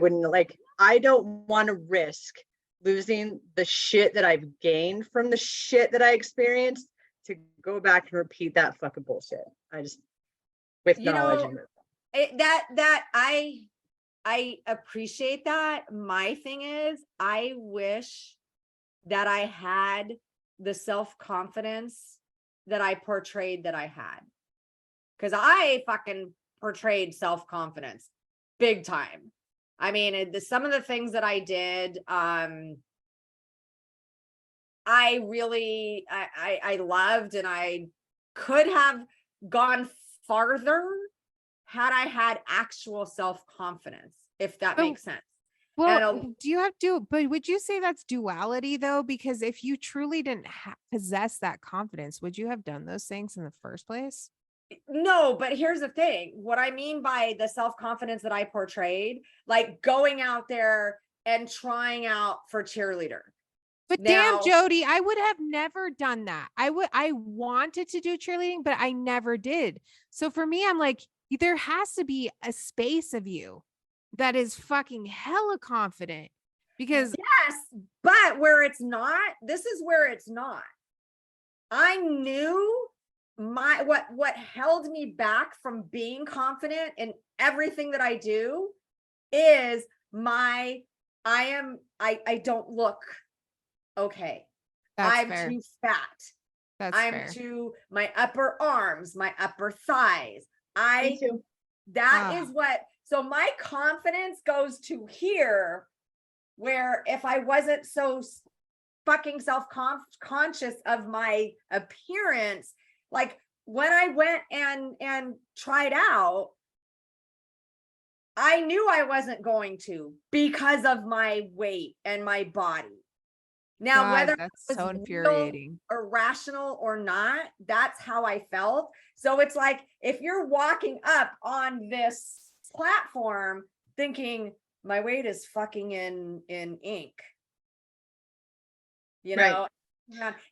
don't want to risk losing the shit that I've gained from the shit that I experienced to go back and repeat that fucking bullshit. I just, with knowledge and I appreciate that. My thing is, I wish that I had the self-confidence that I portrayed that I had. Because I fucking portrayed self-confidence big time. I mean, some of the things that I did, I really loved, and I could have gone farther had I had actual self-confidence, if that makes sense. Well, but would you say that's duality though? Because if you truly didn't possess that confidence, would you have done those things in the first place? No, but here's the thing. What I mean by the self-confidence that I portrayed, like going out there and trying out for cheerleader. But damn, Jody, I would have never done that. I wanted to do cheerleading, but I never did. So for me, I'm like, there has to be a space of you that is fucking hella confident, because yes, but where it's not, this is where it's not. I knew what held me back from being confident in everything that I do is I don't look okay. I'm fair. too fat. I'm fair. too, my upper arms, my upper thighs. Me too. That is what, so my confidence goes to here, where if I wasn't so fucking self-conscious of my appearance, like when I went and tried out, I knew I wasn't going to, because of my weight and my body. Now, God, whether that's it was so real infuriating or rational or not, that's how I felt. So it's like, if you're walking up on this platform thinking my weight is fucking in ink, you know,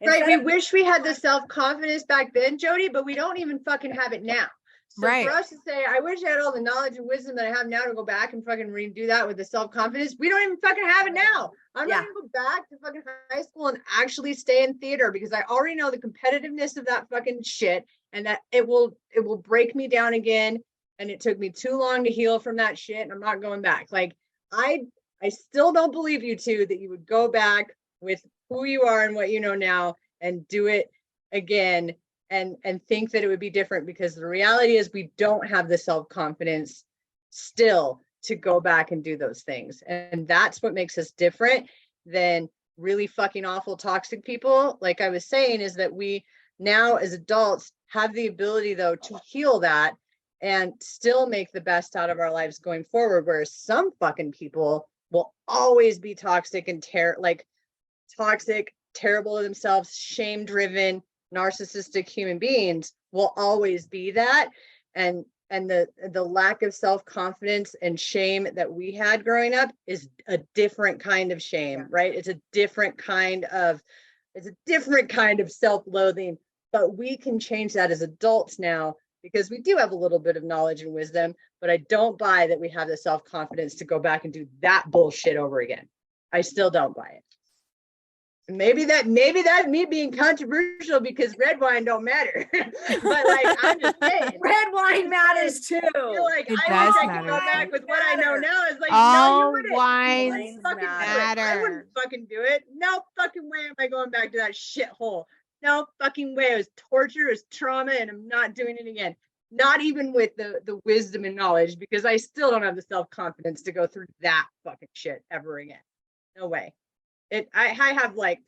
right. We wish we had the self-confidence back then, Jody, but we don't even fucking have it now. So for us to say, I wish I had all the knowledge and wisdom that I have now to go back and fucking redo that with the self-confidence, we don't even fucking have it now. I'm not gonna go back to fucking high school and actually stay in theater, because I already know the competitiveness of that fucking shit, and that it will break me down again. And it took me too long to heal from that shit, and I'm not going back. Like, I still don't believe you two that you would go back with who you are and what you know now and do it again and think that it would be different, because the reality is we don't have the self-confidence still to go back and do those things. And that's what makes us different than really fucking awful toxic people. Like I was saying, is that we now as adults have the ability though to heal that and still make the best out of our lives going forward. Whereas some fucking people will always be toxic and toxic, terrible to themselves, shame driven, narcissistic human beings will always be that. And the lack of self-confidence and shame that we had growing up is a different kind of shame, right? It's a different kind of self-loathing, but we can change that as adults now, because we do have a little bit of knowledge and wisdom. But I don't buy that we have the self-confidence to go back and do that bullshit over again. I still don't buy it. Maybe that's me being controversial, because red wine don't matter. But like, I'm just saying, red wine matters too. It I does wish I matter. could go back with what I know now. It's like, all no, you wouldn't. wines fucking matter. I wouldn't fucking do it. No fucking way am I going back to that shithole. no fucking way. It was torture, it was trauma, and I'm not doing it again. Not even with the wisdom and knowledge, because I still don't have the self-confidence to go through that fucking shit ever again. No way. I have like,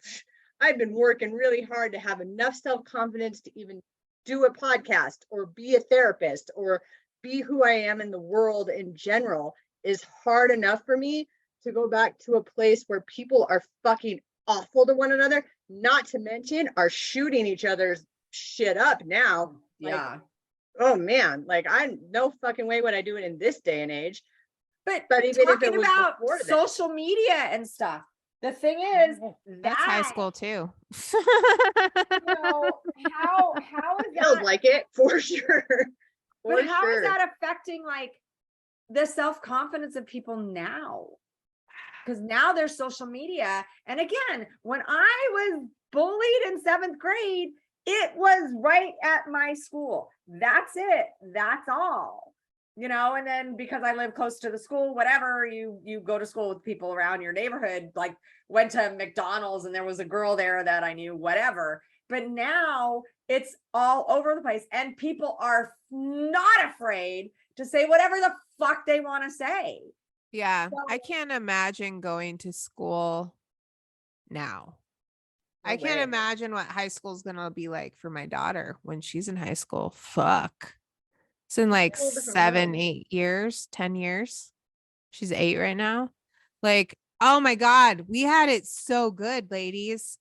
I've been working really hard to have enough self-confidence to even do a podcast or be a therapist or be who I am in the world in general is hard enough for me to go back to a place where people are fucking awful to one another, not to mention are shooting each other's shit up now. Yeah. Like, oh man, like I no fucking way would I do it in this day and age. But even if talking it was about before that. social media and stuff, the thing is That's high that, school too. you know, how is Feels that like it for sure. but For how is sure. that affecting like the self-confidence of people now? Because now there's social media. And again, when I was bullied in 7th grade, it was right at my school. That's it. That's all. You know, and then because I live close to the school, whatever, you go to school with people around your neighborhood, like went to McDonald's and there was a girl there that I knew, whatever. But now it's all over the place and people are not afraid to say whatever the fuck they want to say. Yeah, So- I can't imagine going to school now. No I can't way. imagine what high school is gonna be like for my daughter when she's in high school. Fuck. It's in like Whole different 7, world. 8 years, 10 years. She's 8 right now. Like, oh my God, we had it so good, ladies.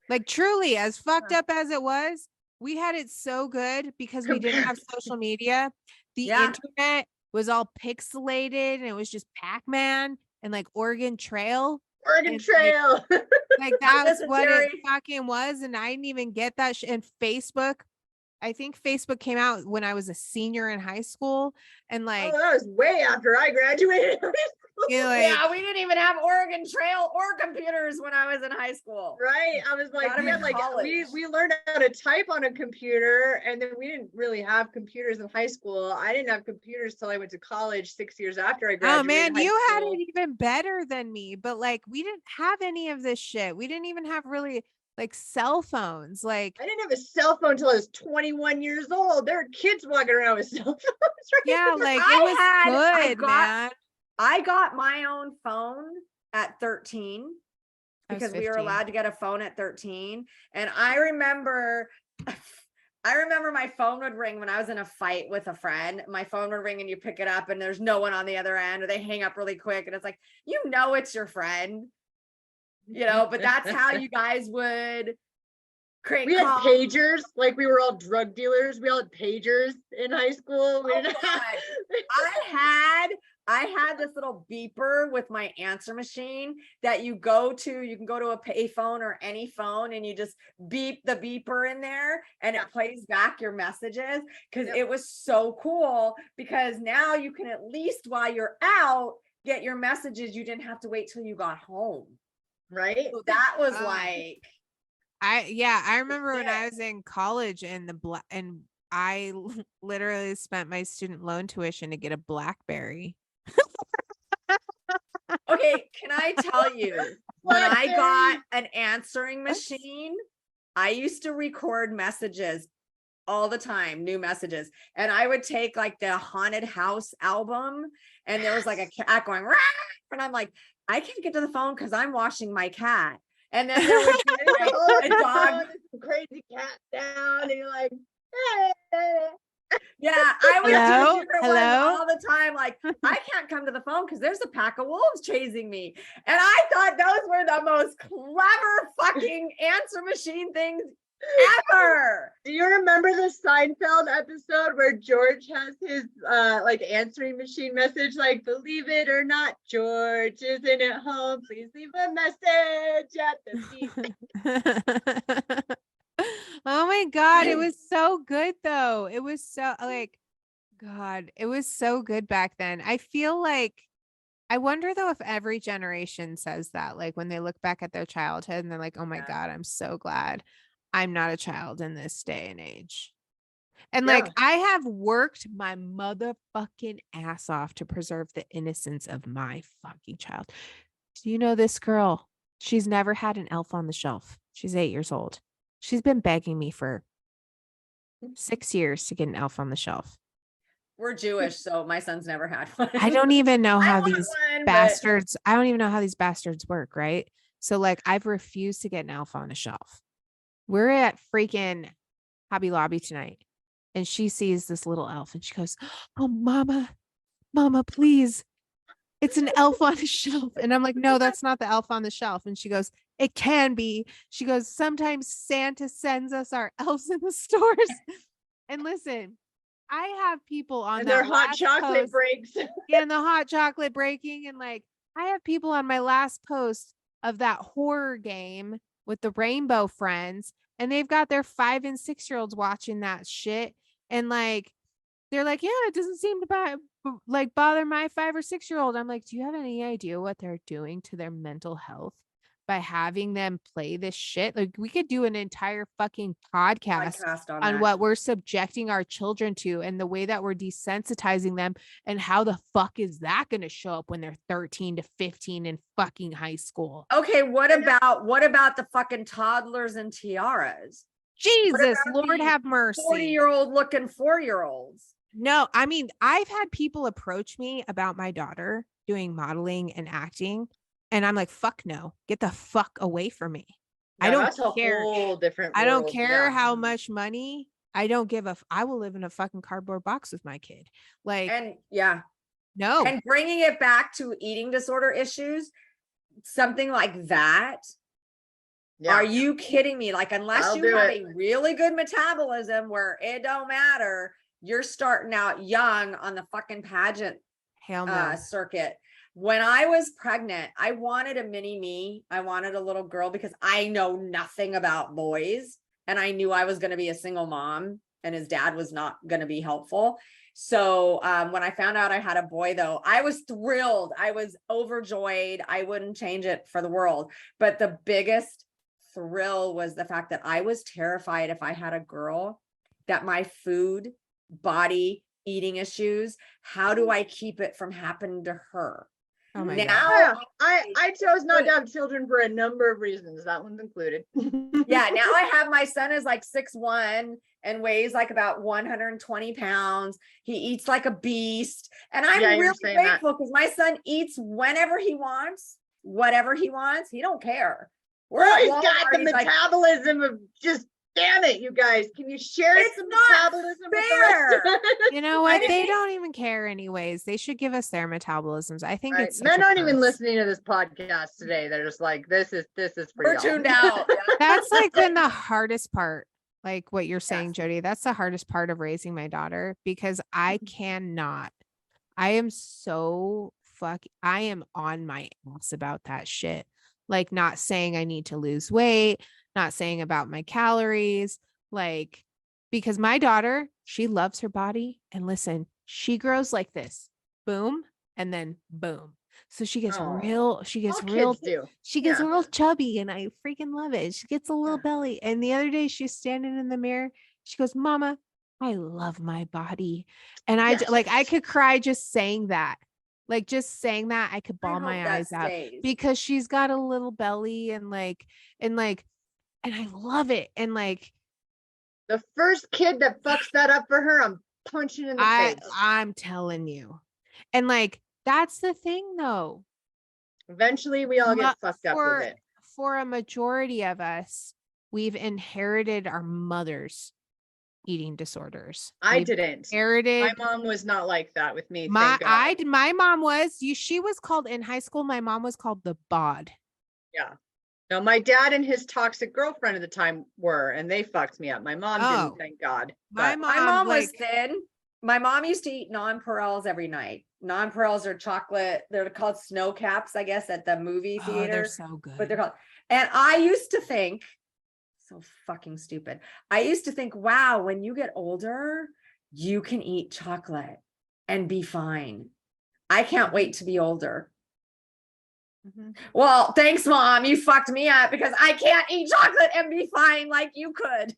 Like truly, as fucked up as it was, we had it so good because we didn't have social media. The Yeah. internet was all pixelated and it was just Pac-Man and like Oregon Trail. Oregon And, Trail. Like that's Listen, what it Terry. fucking was. And I didn't even get that shit. And Facebook, I think Facebook came out when I was a senior in high school. And like, Oh, that was way after I graduated. you know, like, Yeah, we didn't even have Oregon Trail or computers when I was in high school. Right. I was like, Got 'em we in had like college. we learned how to type on a computer, and then we didn't really have computers in high school. I didn't have computers till I went to college 6 years after I oh graduated. man, high you had school. it even better than me. But like, we didn't have any of this shit. We didn't even have really like cell phones. Like, I didn't have a cell phone until I was 21 years old. There were kids walking around with cell phones. Right? yeah, like I it was had- good, man. I got my own phone at 13 I was because we were 15. allowed to get a phone at 13. And I remember my phone would ring when I was in a fight with a friend. My phone would ring and you pick it up and there's no one on the other end, or they hang up really quick. And it's like, you know, it's your friend, you know, but that's how you guys would create. We had calls. pagers, like we were all drug dealers. We all had pagers in high school. We Oh, didn't have- God. I had this little beeper with my answer machine that you can go to a pay phone or any phone and you just beep the beeper in there and it plays back your messages, because Yep. it was so cool, because now you can at least while you're out get your messages. You didn't have to wait till you got home. Right? So that was Oh. like, I remember when I it. was in college and I literally spent my student loan tuition to get a BlackBerry. okay, can I tell you, when I Blackberry. got an answering machine, I used to record messages all the time, new messages. And I would take like the haunted house album and there was like a cat going, "Rah!" And I'm like, I can't get to the phone because I'm washing my cat. And then there would be like a dog. Crazy cat down, and you're like, hey. Yeah, I would Hello? do different Hello? ones all the time. Like, I can't come to the phone because there's a pack of wolves chasing me. And I thought those were the most clever fucking answer machine things ever. Do you remember the Seinfeld episode where George has his like answering machine message, like, believe it or not, George isn't at home. Please leave a message at the beep. Oh my God, it was so good though. It was so like, God, it was so good back then. I feel like, I wonder though if every generation says that, like when they look back at their childhood and they're like, oh my Yeah. God, I'm so glad I'm not a child in this day and age. And Yeah. like, I have worked my motherfucking ass off to preserve the innocence of my fucking child. Do you know this girl? She's never had an elf on the shelf. She's 8 years old. She's been begging me for 6 years to get an elf on the shelf. We're Jewish, so my son's never had one. I don't even know I how want these one, but bastards, I don't even know how these bastards work, right? So like I've refused to get an elf on a shelf. We're at freaking Hobby Lobby tonight and she sees this little elf and she goes, "Oh, mama, please. It's an elf on a shelf." And I'm like, "No, that's not the elf on the shelf." And she goes, "It can be." She goes, "Sometimes Santa sends us our elves in the stores." And listen, I have people on And that their hot last chocolate post breaks. and the hot chocolate breaking. And like, I have people on my last post of that horror game with the rainbow friends, and they've got their 5 and 6-year-olds watching that shit. And like, they're like, "Yeah, it doesn't seem to bother my 5 or 6-year-old." I'm like, "Do you have any idea what they're doing to their mental health by having them play this shit?" Like, we could do an entire fucking podcast on on that. what we're subjecting our children to and the way that we're desensitizing them, and how the fuck is that going to show up when they're 13 to 15 in fucking high school? Okay, what about the fucking toddlers and tiaras? Jesus, about Lord the have mercy. 40-year-old looking 4-year-olds. No, I mean, I've had people approach me about my daughter doing modeling and acting, and I'm like, "Fuck no, get the fuck away from me." I No, don't that's a care. whole different I don't world, care yeah. how much money. I don't give a. I will live in a fucking cardboard box with my kid. Like, And yeah, no. and bringing it back to eating disorder issues, something like that. Yeah. Are you kidding me? Like, unless I'll you do have it. a really good metabolism where it don't matter, you're starting out young on the fucking pageant Hell no. circuit. When I was pregnant, I wanted a mini me. I wanted a little girl because I know nothing about boys. And I knew I was going to be a single mom and his dad was not going to be helpful. So when I found out I had a boy, though, I was thrilled. I was overjoyed. I wouldn't change it for the world. But the biggest thrill was the fact that I was terrified if I had a girl, that my food, body, eating issues, how do I keep it from happening to her? Oh my Now, God. Yeah, I chose not to have children for a number of reasons. That one's included. yeah, now I have, my son is like 6'1" and weighs like about 120 pounds. He eats like a beast. And I'm Yeah, you're really saying that. grateful because my son eats whenever he wants, whatever he wants. He don't care. We're Well, at he's got Walmart, the he's like, metabolism of just, damn it, you guys. Can you share It's some not metabolism with the rest of us? You know what? I They mean- don't even care anyways. They should give us their metabolisms. I think Right. it's such Men a aren't even curse. listening to this podcast today. They're just like, this is for we're y'all. tuned out. That's like been the hardest part. Like what you're saying, Yes. Jody, that's the hardest part of raising my daughter because I cannot. I am so I am on my ass about that shit. Like not saying I need to lose weight, not saying about my calories, like because my daughter, she loves her body. And listen, she grows like this, boom, and then boom. So she gets Oh, real, All kids do. she gets Yeah. real chubby and I freaking love it. She gets a little Yeah. belly. And the other day she's standing in the mirror. She goes, "Mama, I love my body." And I Yes. like, I could cry just saying that. Like just saying that, I could I bawl hope my that eyes out stays. because she's got a little belly and I love it. And like, The first kid that fucks that up for her, I'm punching in the face. I'm telling you. And like, that's the thing though. Eventually, we all Ma- get fucked up with it. For a majority of us, we've inherited our mother's eating disorders. I We've didn't. inherited My mom was not like that with me. my Thank God. my mom was she was called in high school. My mom was called the bod. Yeah. No, my dad and his toxic girlfriend at the time were, and they fucked me up. My mom Oh. didn't, thank God. My But mom, My mom was like, thin. My mom used to eat nonpareils every night. Nonpareils are chocolate. They're called snow caps, I guess, at the movie oh, they're theater. so good. But they're called. And I used to think, so fucking stupid. I used to think, wow, when you get older, you can eat chocolate and be fine. I can't wait to be older. Mhm. Well, thanks, Mom. You fucked me up because I can't eat chocolate and be fine like you could.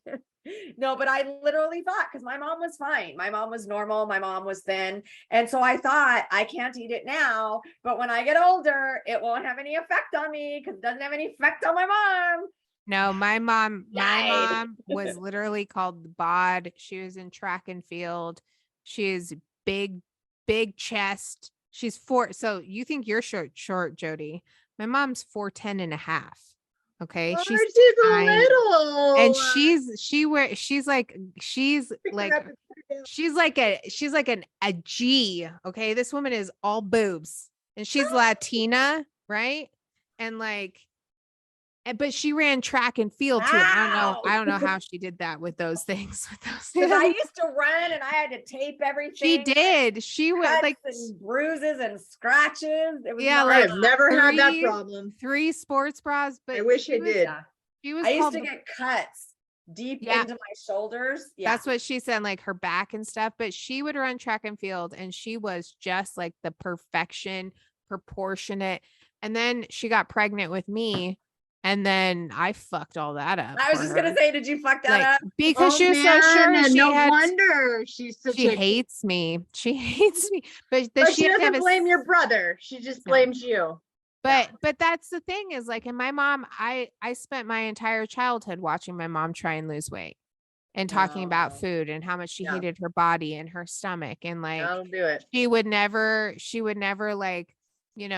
No, but I literally thought, because my mom was fine. My mom was normal. My mom was thin. And so I thought, I can't eat it now, but when I get older, it won't have any effect on me because it doesn't have any effect on my mom. No, my mom Yay. was literally called the bod. She was in track and field. She's big, big chest. She's four. So you think you're short, Jody. My mom's 4'10" and a half. Okay. Oh, She's she's tiny. little. And she's like a G. Okay. This woman is all boobs and she's Latina, right? And like, but she ran track and field too. Wow. I don't know how she did that with those things. Because I used to run and I had to tape everything. She did. She was Cuts like and bruises and scratches. It was Yeah, not- I like have never had that three- problem. 3 sports bras, but I wish she I was- did. Yeah. She was I used called to the- get cuts deep Yeah. into my shoulders. Yeah. That's what she said, like her back and stuff. But she would run track and field and she was just like the perfection, proportionate. And then she got pregnant with me. And then I fucked all that up. I was for just her. gonna say, did you fuck that Like, up? because she was so man, sure and she no had wonder she's such she a hates me. She hates me. But but she she had to have doesn't a blame your brother. She just No. blames you. But that's the thing is like, and my mom, I spent my entire childhood watching my mom try and lose weight and talking about Oh. food and how much she Yeah. hated her body and her stomach. And like, That'll do it. she would never like,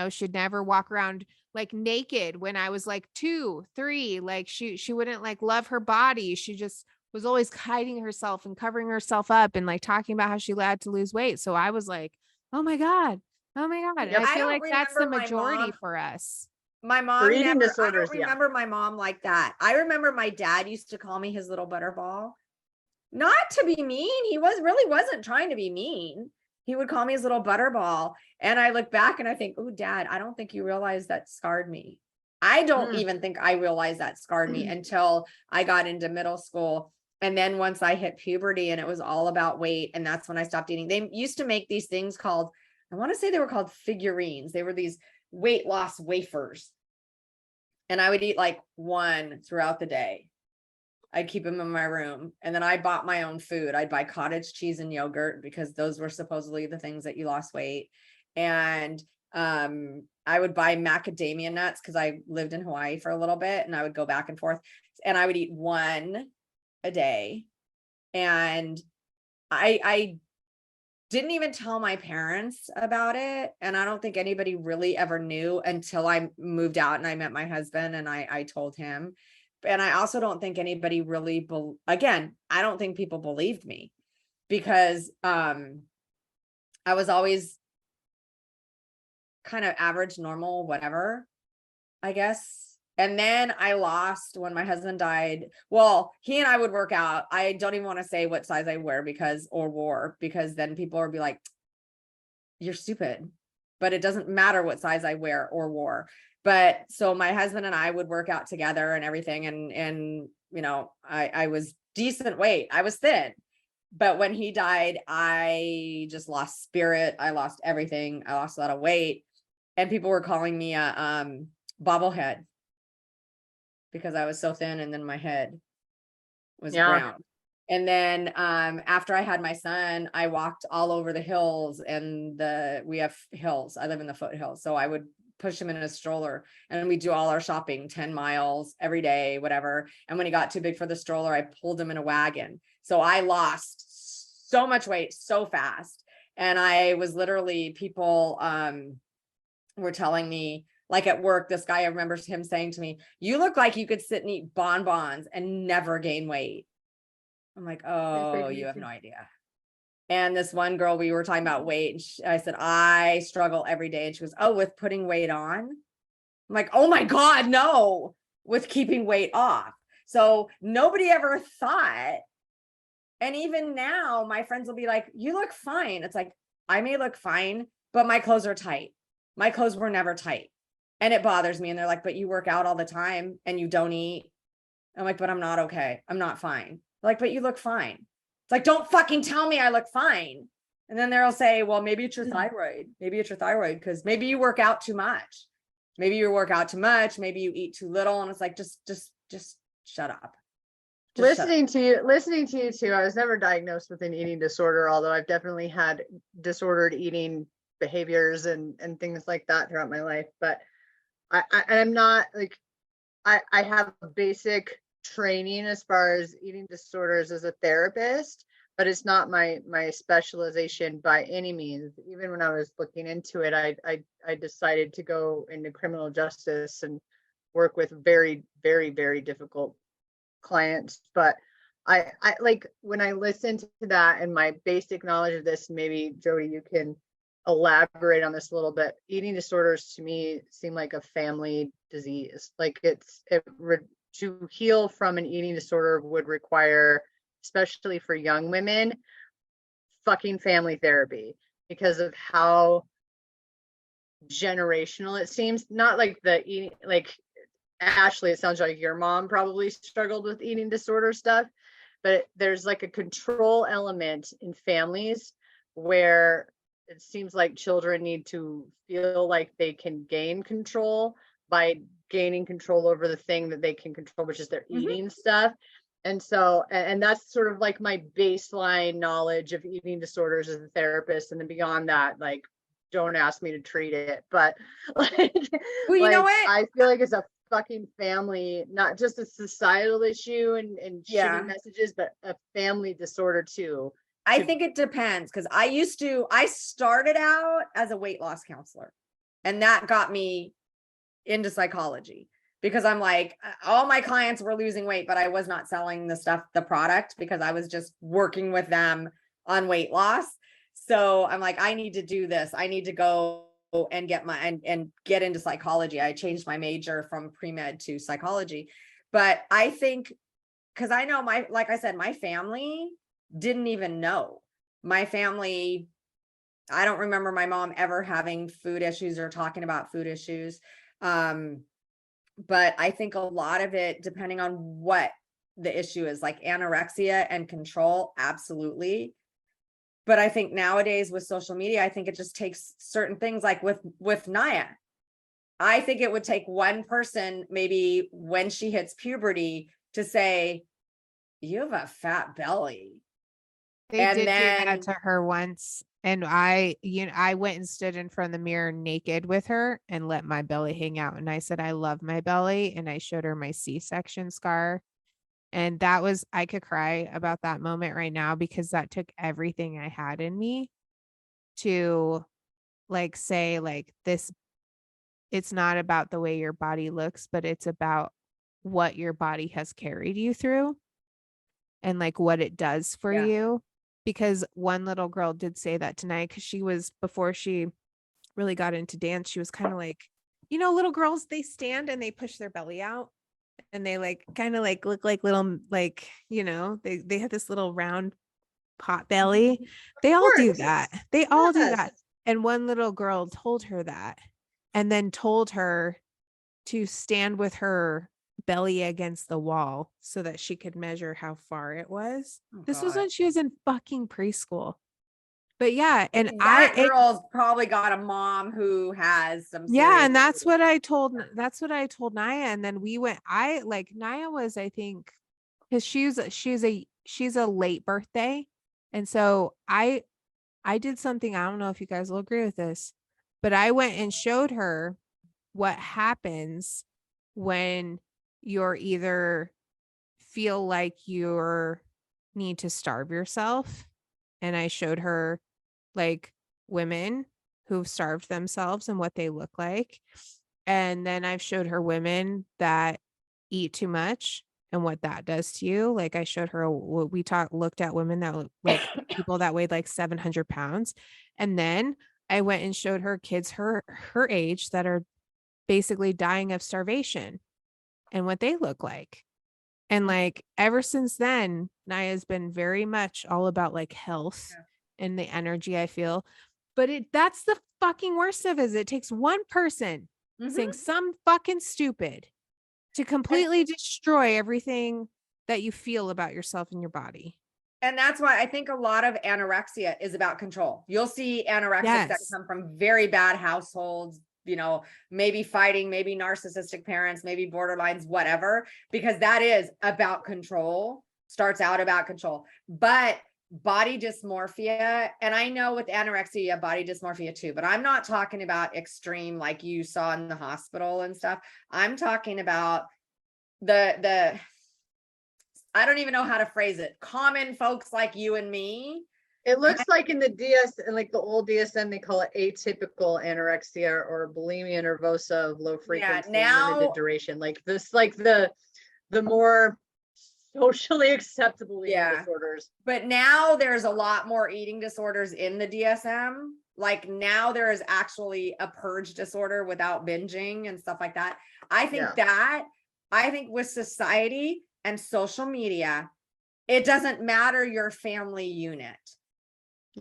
she'd never walk around like naked when I was like 2, 3, like she wouldn't like love her body. She just was always hiding herself and covering herself up and like talking about how she had to lose weight. So I was like, oh my God. And Yep. I I feel don't like that's the remember my majority mom- for us. My mom For eating never, I disorders, don't yeah. remember my mom like that. I remember my dad used to call me his little butterball. Not to be mean. He really wasn't trying to be mean. He would call me his little butterball. And I look back and I think, oh, Dad, I don't think you realize that scarred me. I don't even think I realized that scarred me until I got into middle school. And then once I hit puberty and it was all about weight, and that's when I stopped eating. They used to make these things called, I want to say they were called figurines. They were these weight loss wafers. And I would eat like one throughout the day. I'd keep them in my room. And then I bought my own food. I'd buy cottage cheese and yogurt because those were supposedly the things that you lost weight. And I would buy macadamia nuts because I lived in Hawaii for a little bit and I would go back and forth. And I would eat one a day. And I didn't even tell my parents about it. And I don't think anybody really ever knew until I moved out and I met my husband and I told him. And I also don't think anybody really, again, I don't think people believed me because I was always kind of average, normal, whatever, I guess. And then I lost when my husband died. Well, he and I would work out. I don't even want to say what size I wear because then people would be like, you're stupid, but it doesn't matter what size I wear or wore. But so my husband and I would work out together and everything. And, I was decent weight. I was thin, but when he died, I just lost spirit. I lost everything. I lost a lot of weight and people were calling me a bobblehead because I was so thin. And then my head was brown. And then after I had my son, I walked all over the hills and we have hills. I live in the foothills. So I would push him in a stroller and we do all our shopping 10 miles every day, whatever. And when he got too big for the stroller, I pulled him in a wagon. So I lost so much weight so fast. And I was literally, people were telling me, like at work, this guy, I remember him saying to me, you look like you could sit and eat bonbons and never gain weight. I'm like, oh, you have no idea. And this one girl, we were talking about weight. And I said, I struggle every day. And she goes, oh, with putting weight on? I'm like, oh my God, no, with keeping weight off. So nobody ever thought. And even now, my friends will be like, you look fine. It's like, I may look fine, but my clothes are tight. My clothes were never tight. And it bothers me. And they're like, but you work out all the time and you don't eat. I'm like, but I'm not okay. I'm not fine. Like, but you look fine. It's like, don't fucking tell me I look fine. And then they'll say, well, maybe it's your thyroid. Maybe it's your thyroid because maybe you work out too much. Maybe you work out too much. Maybe you eat too little. And it's like, just shut up. Listening to you too, I was never diagnosed with an eating disorder, although I've definitely had disordered eating behaviors and things like that throughout my life. But I'm not like, I have a basic training as far as eating disorders as a therapist, but it's not my specialization by any means. Even when I was looking into it, I decided to go into criminal justice and work with very, very, very difficult clients. But I like when I listen to that and my basic knowledge of this, maybe Jody, you can elaborate on this a little bit. Eating disorders to me seem like a family disease. Like to heal from an eating disorder would require, especially for young women, fucking family therapy because of how generational it seems. Not like the eating, like Ashley, it sounds like your mom probably struggled with eating disorder stuff, but there's like a control element in families where it seems like children need to feel like they can gain control by gaining control over the thing that they can control, which is their eating stuff. And so, and that's sort of like my baseline knowledge of eating disorders as a therapist. And then beyond that, like, don't ask me to treat it, but like, Well, you know what? I feel like it's a fucking family, not just a societal issue and Yeah. shitty messages, but a family disorder too. I think it depends because I started out as a weight loss counselor, and that got me into psychology because I'm like, all my clients were losing weight, but I was not selling the product because I was just working with them on weight loss. So I'm like, I need to do this. I need to go and get and get into psychology. I changed my major from pre-med to psychology. But I think, because I know like I said, my family didn't even know. My family, I don't remember my mom ever having food issues or talking about food issues. But I think a lot of it, depending on what the issue is, like anorexia and control, absolutely. But I think nowadays with social media, I think it just takes certain things, like with Naya. I think it would take one person, maybe when she hits puberty, to say, you have a fat belly. They And did do then that to her once. And I went and stood in front of the mirror naked with her and let my belly hang out. And I said, I love my belly. And I showed her my C-section scar. And I could cry about that moment right now because that took everything I had in me to like say like this, it's not about the way your body looks, but it's about what your body has carried you through and like what it does for you. Because one little girl did say that tonight, because before she really got into dance, she was kind of like, little girls, they stand and they push their belly out and they like kind of like look like little, like, they have this little round pot belly. They all do that. They all do that. And one little girl told her that and then told her to stand with her belly against the wall so that she could measure how far it was. This was when she was in fucking preschool. But yeah, and that girl's probably got a mom who has some and that's what I told Naya. And then Naya was, I think, because she's a late birthday. And so I did something, I don't know if you guys will agree with this, but I went and showed her what happens when you're either feel like you're need to starve yourself. And I showed her like women who've starved themselves and what they look like. And then I've showed her women that eat too much and what that does to you. Like I showed her, looked at women that look like people that weighed like 700 pounds. And then I went and showed her kids her age that are basically dying of starvation and what they look like. And like ever since then, Naya's been very much all about like health and the energy I feel. But that's the fucking worst of it is it takes one person saying some fucking stupid to completely destroy everything that you feel about yourself and your body. And that's why I think a lot of anorexia is about control. You'll see anorexics that come from very bad households, maybe fighting, maybe narcissistic parents, maybe borderlines, whatever, because that is about control, starts out about control. But body dysmorphia, and I know with anorexia, body dysmorphia too, but I'm not talking about extreme like you saw in the hospital and stuff. I'm talking about the I don't even know how to phrase it. Common folks like you and me. It looks like in the DS, and like the old DSM, they call it atypical anorexia or bulimia nervosa of low frequency and now- limited duration. Like this, like the more socially acceptable eating Yeah. disorders. But now there's a lot more eating disorders in the DSM. Like now there is actually a purge disorder without binging and stuff like that. I think with society and social media, it doesn't matter your family unit.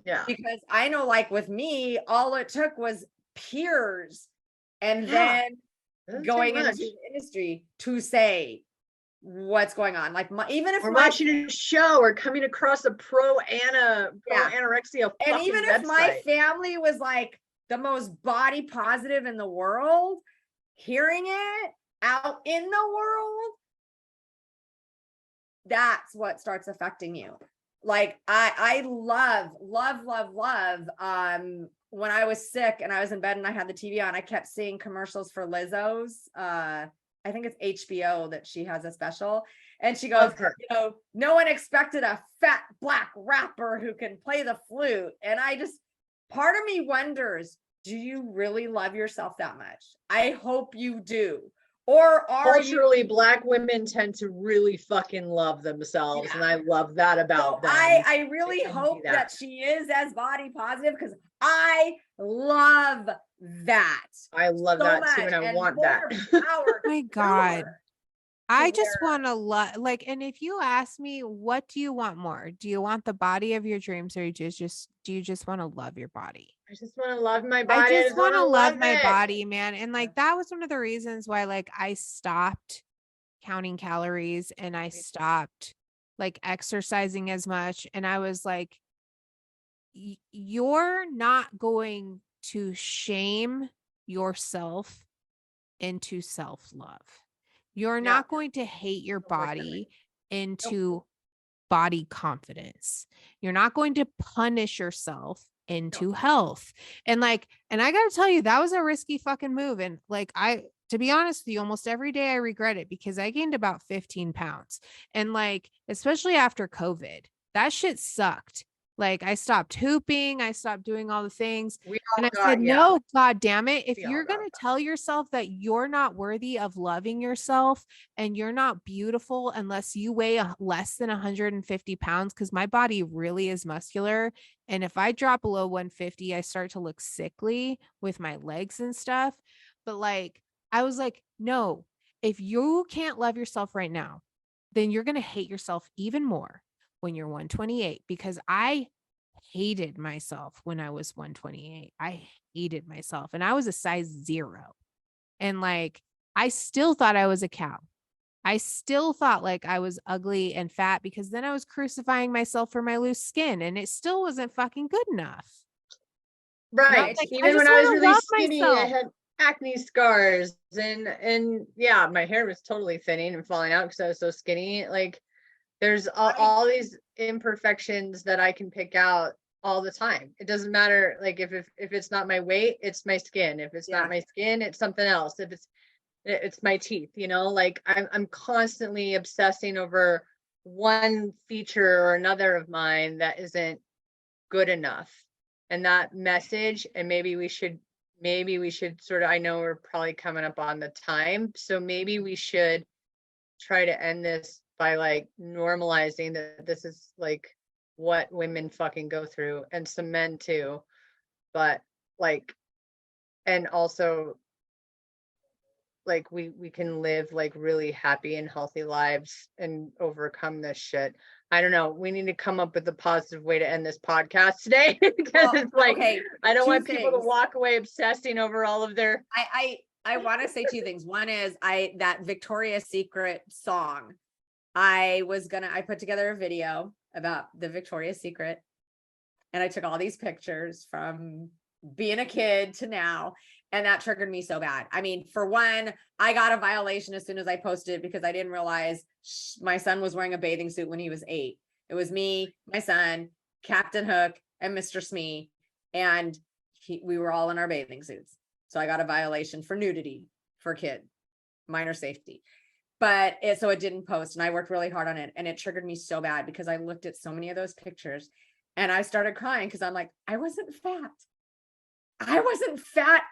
Yeah. Because I know, like with me, all it took was peers and Yeah. then Doesn't take going into much. the industry to say what's going on. Like even if Or my watching a show or coming across a pro anorexia and even if my website. family was like the most body positive in the world, hearing it out in the world, that's what starts affecting you. Like I love when I was sick and I was in bed and I had the TV on, I kept seeing commercials for Lizzo's I think it's HBO that she has a special, and she goes, you know, no one expected a fat black rapper who can play the flute. And I just, part of me wonders, do you really love yourself that much? I hope you do. Or are culturally, Black women tend to really fucking love themselves, and I love that about them. I really hope that she is as body positive, because I love that. I love that too, and I want that. Oh my God. I just want to love, like, and if you ask me, what do you want more? Do you want the body of your dreams, or do you just want to love your body? I just want to love my body. I just want to love my it. body, man. And like, that was one of the reasons why, like, I stopped counting calories and I stopped like exercising as much. And I was like, you're not going to shame yourself into self-love. You're not going to hate your body into body confidence. You're not going to punish yourself into health. And like, and I got to tell you, that was a risky fucking move. And like, to be honest with you, almost every day I regret it, because I gained about 15 pounds. And like, especially after COVID, that shit sucked. Like, I stopped hooping, I stopped doing all the things. And I said, no, God damn it. If you're going to tell yourself that you're not worthy of loving yourself and you're not beautiful unless you weigh less than 150 pounds, because my body really is muscular. And if I drop below 150, I start to look sickly with my legs and stuff. But like, I was like, no, if you can't love yourself right now, then you're going to hate yourself even more when you're 128, because I hated myself when I was 128. I hated myself, and I was a size 0. And like, I still thought I was a cow. I still thought like I was ugly and fat, because then I was crucifying myself for my loose skin, and it still wasn't fucking good enough. Right. Like, even when I was really skinny, I had acne scars, and yeah, my hair was totally thinning and falling out because I was so skinny. Like, there's all these imperfections that I can pick out all the time. It doesn't matter, like, if it's not my weight, it's my skin. If it's not my skin, it's something else. If it's my teeth, you know, like I'm constantly obsessing over one feature or another of mine that isn't good enough. And that message, and maybe we should sort of, I know we're probably coming up on the time, so maybe we should try to end this by like normalizing that this is like what women fucking go through, and some men too, but like, and also like we can live like really happy and healthy lives and overcome this shit. I don't know. We need to come up with a positive way to end this podcast today, because it's like, I don't want people to walk away obsessing over all of their. I want to say 2 things. One is that Victoria's Secret song. I put together a video about the Victoria's Secret, and I took all these pictures from being a kid to now. And that triggered me so bad. I mean, for one, I got a violation as soon as I posted it, because I didn't realize my son was wearing a bathing suit when he was 8. It was me, my son, Captain Hook, and Mr. Smee. And we were all in our bathing suits. So I got a violation for nudity for kid, minor safety. but so it didn't post, and I worked really hard on it, and it triggered me so bad because I looked at so many of those pictures and I started crying because I'm like, I wasn't fat. I wasn't fat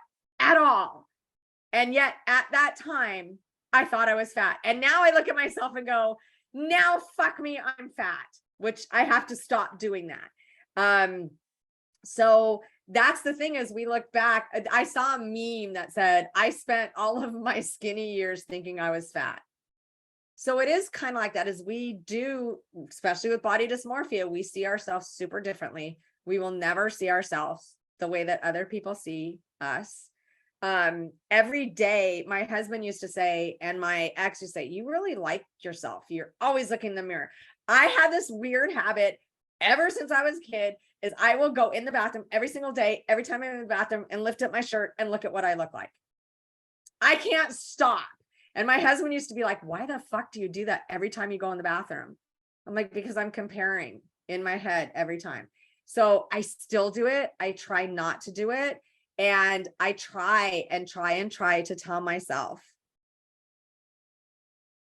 at all. And yet at that time, I thought I was fat. And now I look at myself and go, now fuck me, I'm fat, which I have to stop doing that. So that's the thing, is we look back. I saw a meme that said, I spent all of my skinny years thinking I was fat. So it is kind of like that, as we do, especially with body dysmorphia, we see ourselves super differently. We will never see ourselves the way that other people see us. Every day, my husband used to say, and my ex used to say, you really like yourself. You're always looking in the mirror. I have this weird habit ever since I was a kid, is I will go in the bathroom every single day, every time I'm in the bathroom, and lift up my shirt and look at what I look like. I can't stop. And my husband used to be like, why the fuck do you do that every time you go in the bathroom? I'm like, because I'm comparing in my head every time. So I still do it. I try not to do it. And I try to tell myself,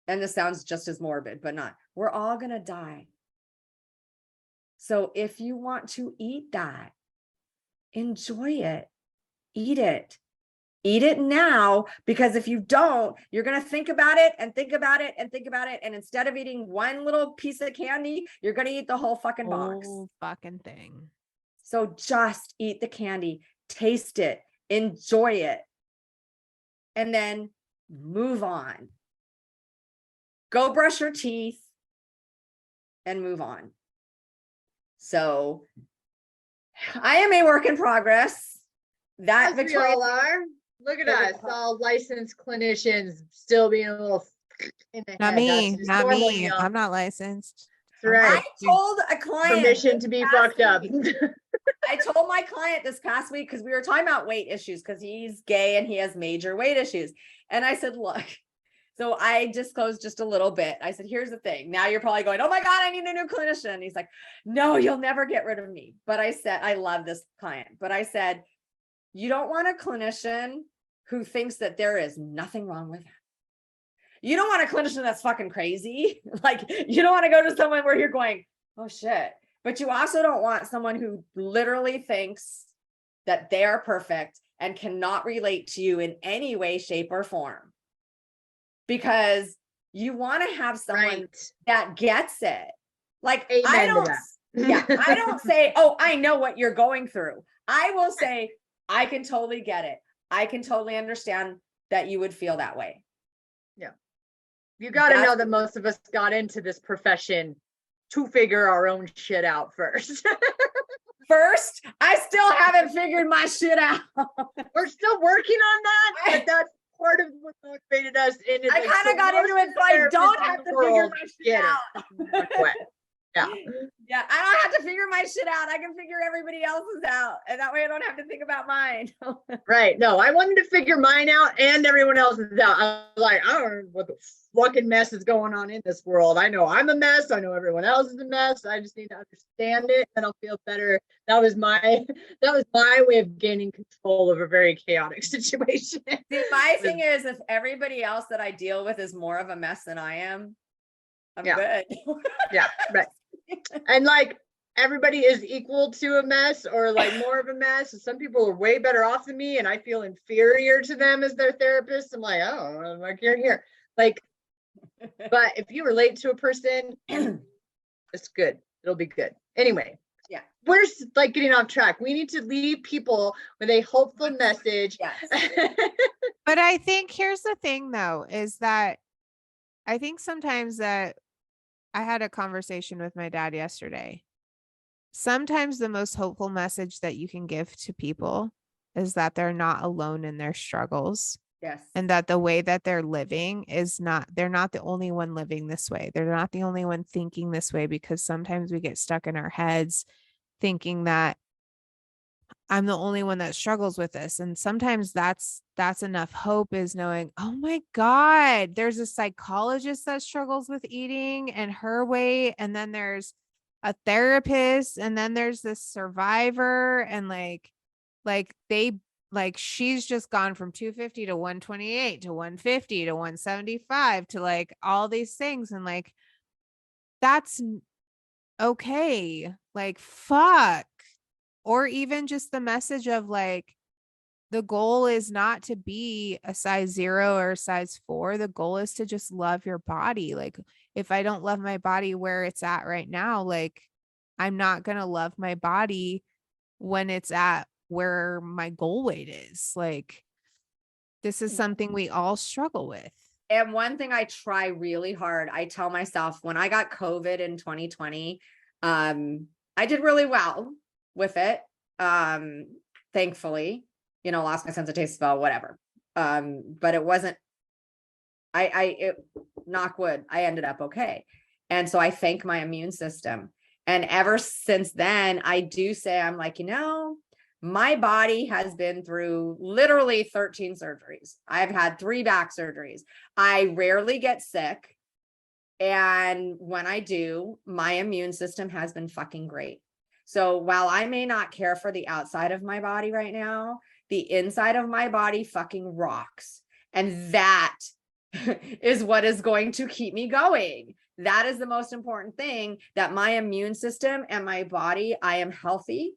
and this sounds just as morbid, but not, we're all going to die. So if you want to eat that, enjoy it, eat it. Eat it now, because if you don't, you're going to think about it and think about it and think about it. And instead of eating one little piece of candy, you're going to eat the whole fucking box. Whole fucking thing. So just eat the candy, taste it, enjoy it, and then move on. Go brush your teeth and move on. So I am a work in progress. That As we all are. Look at us, all licensed clinicians, still being a little in the Not head. me. That's just Not normal, me. y'all. I'm not licensed. That's right. I told a client Permission to be this fucked up. week- I told my client this past week, because we were talking about weight issues, because he's gay and he has major weight issues. And I said, look, so I disclosed just a little bit. I said, here's the thing. Now you're probably going, oh my God, I need a new clinician. And he's like, no, you'll never get rid of me. But I said, I love this client. But I said, you don't want a clinician who thinks that there is nothing wrong with him. You don't want a clinician that's fucking crazy. Like, you don't want to go to someone where you're going, oh shit. But you also don't want someone who literally thinks that they are perfect and cannot relate to you in any way, shape, or form. Because you want to have someone Right. that gets it. Like, Amen I to don't, that. I don't say, oh, I know what you're going through. I will say, I can totally get it. I can totally understand that you would feel that way. You got to know That's- that most of us got into this profession to figure our own shit out first. First, I still haven't figured my shit out. We're still working on that, but that's part of what motivated us into I this. kind of So got most into it, of so I the don't therapists in have the to figure world my shit get it. out. That's what- Yeah. Yeah, I don't have to figure my shit out. I can figure everybody else's out. And that way I don't have to think about mine. Right. No, I wanted to figure mine out and everyone else's out. I was like, I don't know what the fucking mess is going on in this world. I know I'm a mess. I know everyone else is a mess. I just need to understand it and I'll feel better. That was my way of gaining control of a very chaotic situation. See, my thing is, if everybody else that I deal with is more of a mess than I am, I'm good. Yeah, right. And like everybody is equal to a mess or like more of a mess. Some people are way better off than me and I feel inferior to them as their therapist. I'm like, oh, I'm like you're here. Like, but if you relate to a person, it's good. It'll be good. Anyway. Yeah. We're like getting off track. We need to leave people with a hopeful message. Yes. But I think here's the thing though, is that I think sometimes that I had a conversation with my dad yesterday. Sometimes the most hopeful message that you can give to people is that they're not alone in their struggles. Yes. And that the way that they're living is not, they're not the only one living this way. They're not the only one thinking this way, because sometimes we get stuck in our heads thinking that I'm the only one that struggles with this. And sometimes that's enough hope, is knowing, oh my God, there's a psychologist that struggles with eating and her weight. And then there's a therapist, and then there's this survivor, and like they like she's just gone from 250 to 128 to 150 to 175 to like all these things. And like, that's okay. Like, fuck. Or even just the message of like, the goal is not to be a size 0 or a size 4. The goal is to just love your body. Like, if I don't love my body where it's at right now, like, I'm not going to love my body when it's at where my goal weight is. Like, this is something we all struggle with. And one thing I try really hard, I tell myself when I got COVID in 2020, I did really well with it. Thankfully, lost my sense of taste, smell, whatever. But it wasn't, knock wood, I ended up okay. And so I thank my immune system. And ever since then, I do say, I'm like, my body has been through literally 13 surgeries. I've had 3 back surgeries. I rarely get sick. And when I do, my immune system has been fucking great. So while I may not care for the outside of my body right now, the inside of my body fucking rocks. And that is what is going to keep me going. That is the most important thing, that my immune system and my body, I am healthy.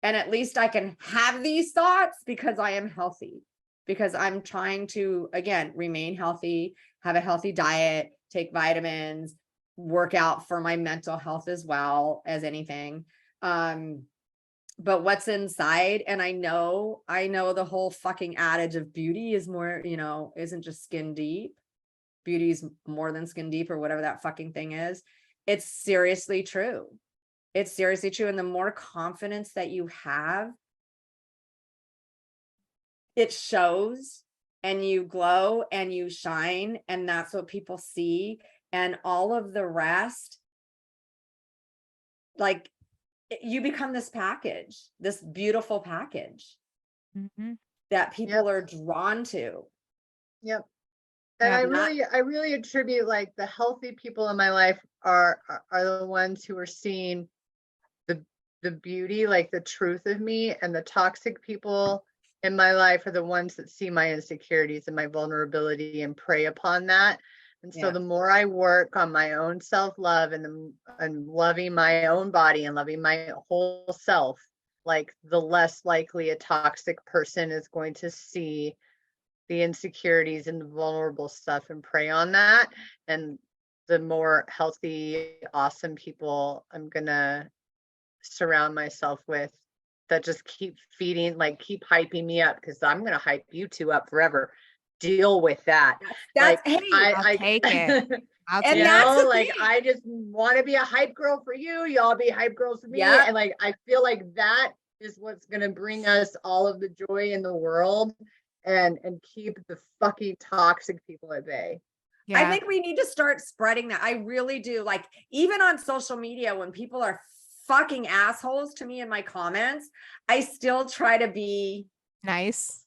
And at least I can have these thoughts because I am healthy, because I'm trying to, again, remain healthy, have a healthy diet, take vitamins, work out for my mental health as well as anything. But what's inside, and I know the whole fucking adage of beauty is more, isn't just skin deep. Beauty is more than skin deep, or whatever that fucking thing is. It's seriously true. It's seriously true. And the more confidence that you have, it shows, and you glow and you shine, and that's what people see. And all of the rest, like, you become this package, this beautiful package that people are drawn to. Yep. And I really attribute, like, the healthy people in my life are the ones who are seeing the beauty, like the truth of me, and the toxic people in my life are the ones that see my insecurities and my vulnerability and prey upon that. And so the more I work on my own self-love and loving my own body and loving my whole self, like, the less likely a toxic person is going to see the insecurities and the vulnerable stuff and prey on that. And the more healthy, awesome people I'm gonna surround myself with, that just keep feeding, like, keep hyping me up, because I'm gonna hype you 2 up forever. Deal with that. That's, like, hey, I'll take it. I'll And take that's it. the like, thing. I just want to be a hype girl for you. Y'all be hype girls for me. Yeah. And, like, I feel like that is what's gonna bring us all of the joy in the world, and keep the fucking toxic people at bay. Yeah. I think we need to start spreading that. I really do. Like, even on social media, when people are fucking assholes to me in my comments, I still try to be nice.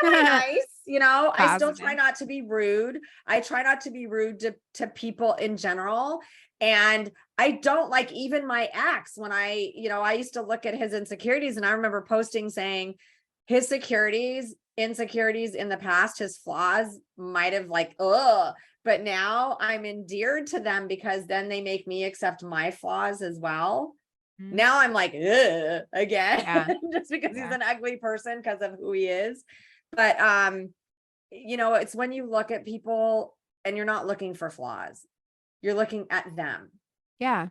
semi-nice, I still Positive. try not to be rude. I try not to be rude to people in general. And I don't, like, even my ex, when I used to look at his insecurities, and I remember posting saying his insecurities in the past, his flaws might have, like, but now I'm endeared to them, because then they make me accept my flaws as well. Now I'm like, again, just because he's an ugly person because of who he is. But, it's when you look at people and you're not looking for flaws, you're looking at them. Yeah.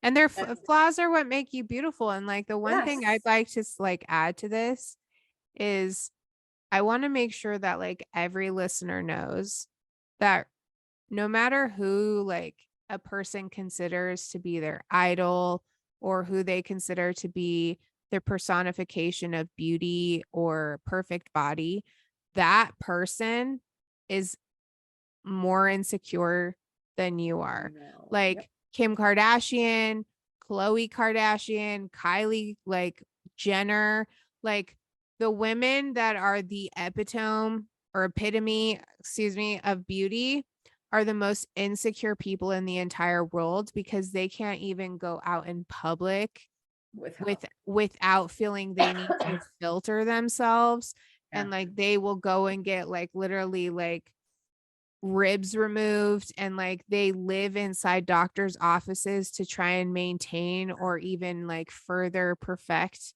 And their flaws are what make you beautiful. And, like, the one thing I'd like to, like, add to this is I want to make sure that, like, every listener knows that no matter who, like, a person considers to be their idol, or who they consider to be their personification of beauty or perfect body, that person is more insecure than you are. Like, Kim Kardashian, Khloe Kardashian, Kylie, like, Jenner, like, the women that are the epitome of beauty are the most insecure people in the entire world, because they can't even go out in public without feeling they need to filter themselves. Yeah. And like they will go and get like literally like ribs removed, and like they live inside doctors' offices to try and maintain or even like further perfect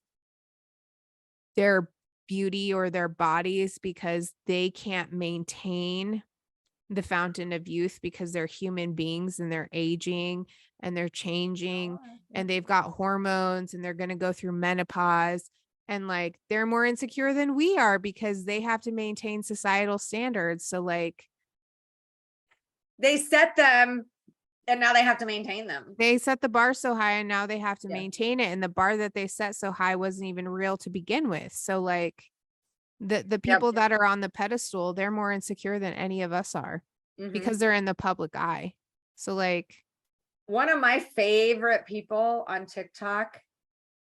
their beauty or their bodies, because they can't maintain the fountain of youth, because they're human beings and they're aging and they're changing and they've got hormones and they're going to go through menopause, and like they're more insecure than we are because they have to maintain societal standards. So like They set them and now they have to maintain them. they set the bar so high and now they have to Yeah. maintain it, and the bar that they set so high wasn't even real to begin with. So like the people that are on the pedestal, they're more insecure than any of us are Mhm. because they're in the public eye. So like One of my favorite people on TikTok,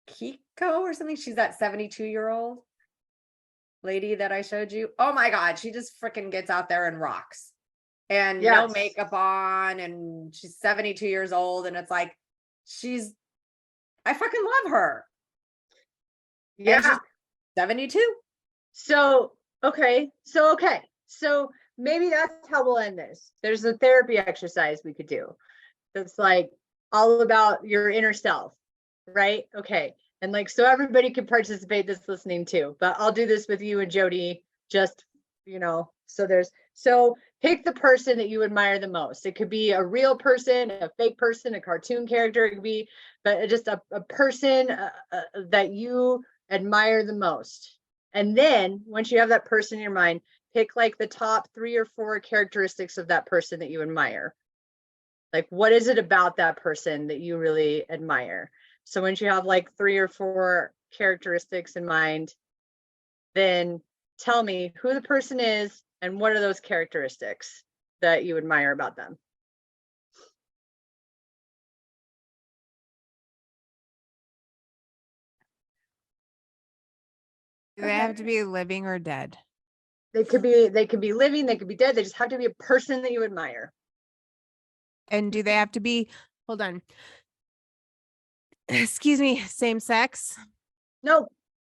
Kiko or something, she's that 72-year-old lady that I showed you. Oh my God, she just freaking gets out there and rocks. And no Yes. makeup on, and she's 72 years old, and it's like I fucking love her. And Yeah. she's 72. So maybe that's how we'll end this. There's a therapy exercise we could do that's like all about your inner self, right? Okay. And like, so everybody can participate that's listening too, but I'll do this with you and Jody, just, so pick the person that you admire the most. It could be a real person, a fake person, a cartoon character. It could be, but just a person that you admire the most. And then once you have that person in your mind, pick like the top 3 or 4 characteristics of that person that you admire. Like, what is it about that person that you really admire? So once you have like 3 or 4 characteristics in mind, then tell me who the person is and what are those characteristics that you admire about them. do they have to be living or dead? They could be living, they could be dead. They just have to be a person that you admire. And do they have to be, hold on, excuse me, same sex? No,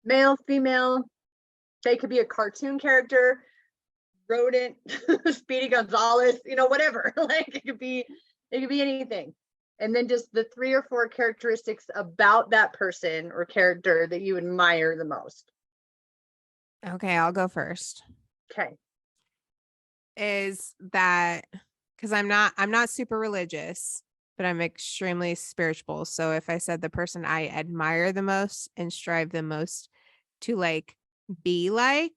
male, female. They could be a cartoon character, rodent, Speedy Gonzalez, whatever. Like it could be anything. And then just the 3 or 4 characteristics about that person or character that you admire the most. Okay, I'll go first. Okay. Is that because I'm not super religious, but I'm extremely spiritual. So if I said the person I admire the most and strive the most to like be like,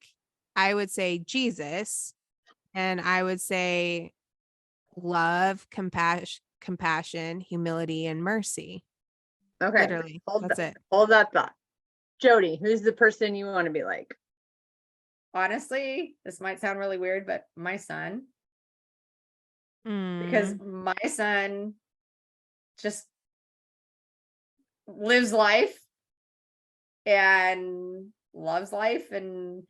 I would say Jesus, and I would say love, compassion, humility, and mercy. Okay. Literally, that's it. Hold that thought. Jody, who's the person you want to be like? Honestly, this might sound really weird, but my son, because my son just lives life and loves life and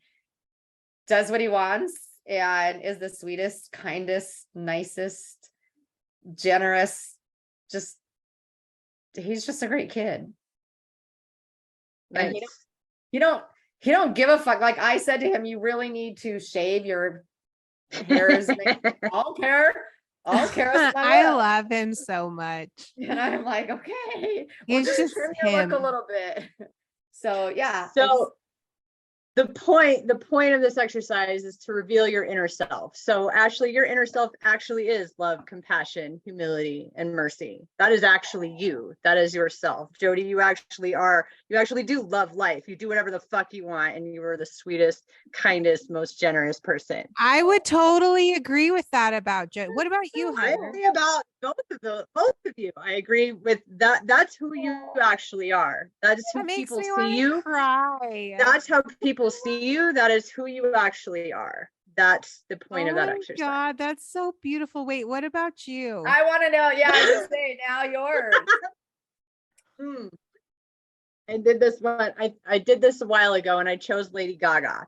does what he wants and is the sweetest, kindest, nicest, generous, he's just a great kid. Nice. And he don't give a fuck. Like I said to him, you really need to shave your hairs. I'll care. I love him so much. And I'm like, okay, He's we'll just trim your look him. a little bit. So yeah. So the point of this exercise is to reveal your inner self. So Ashley, your inner self actually is love, compassion, humility, and mercy. That is actually you. That is yourself. Jody, you actually do love life. You do whatever the fuck you want, and you are the sweetest, kindest, most generous person. I would totally agree with that about Joe. What about you, I Heather? agree about both of you. I agree with that. That's who you actually are. That is who That makes people me see wanna you. cry. That's how people see you. That is who you actually are. That's the point of that exercise. Oh my God, that's so beautiful. Wait, what about you? I want to know. Yeah, I was just saying now yours. I did this one. I did this a while ago, and I chose Lady Gaga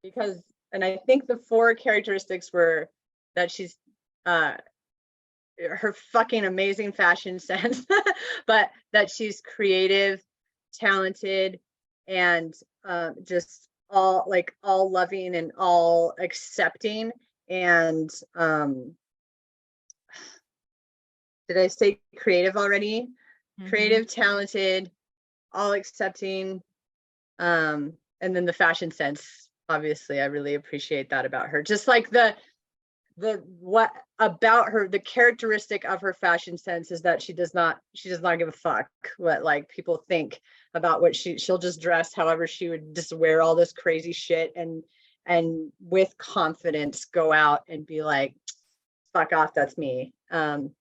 because, and I think the 4 characteristics were that she's her fucking amazing fashion sense, but that she's creative, talented, and just all loving and all accepting. And did I say creative already? Creative, talented, all accepting. And then the fashion sense, obviously, I really appreciate that about her. Just like what about her, the characteristic of her fashion sense is that she does not give a fuck what like people think about what she'll just dress however she would, just wear all this crazy shit and with confidence go out and be like, fuck off, that's me. And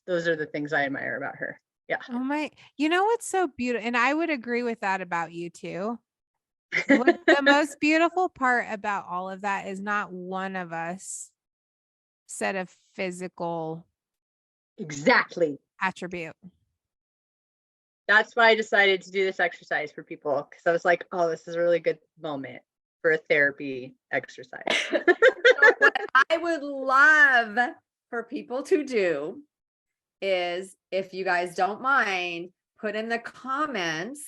those are the things I admire about her. Yeah. Oh my, you know what's so beautiful? And I would agree with that about you too. The most beautiful part about all of that is not one of us said a physical exactly attribute. That's why I decided to do this exercise for people, because I was like, oh, this is a really good moment for a therapy exercise. So what I would love for people to do is, if you guys don't mind, put in the comments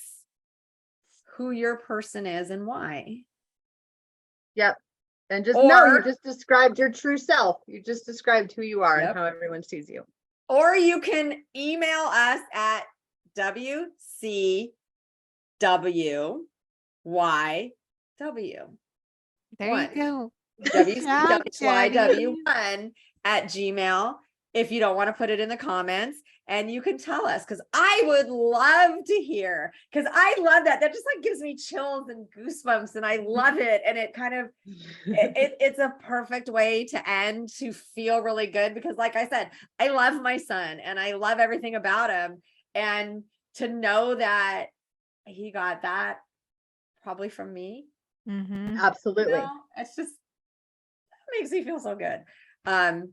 who your person is and why. Yep. And just know you just described your true self. You just described who you are and how everyone sees you. Or you can email us at WCWYW. There you go. WCWYW1 at Gmail. If you don't want to put it in the comments, and you can tell us, because I would love to hear, because I love that. That just like gives me chills and goosebumps, and I love it. And it kind of, it's a perfect way to end, to feel really good, because like I said, I love my son and I love everything about him. And to know that he got that probably from me. Absolutely. You know, it's just, it makes me feel so good.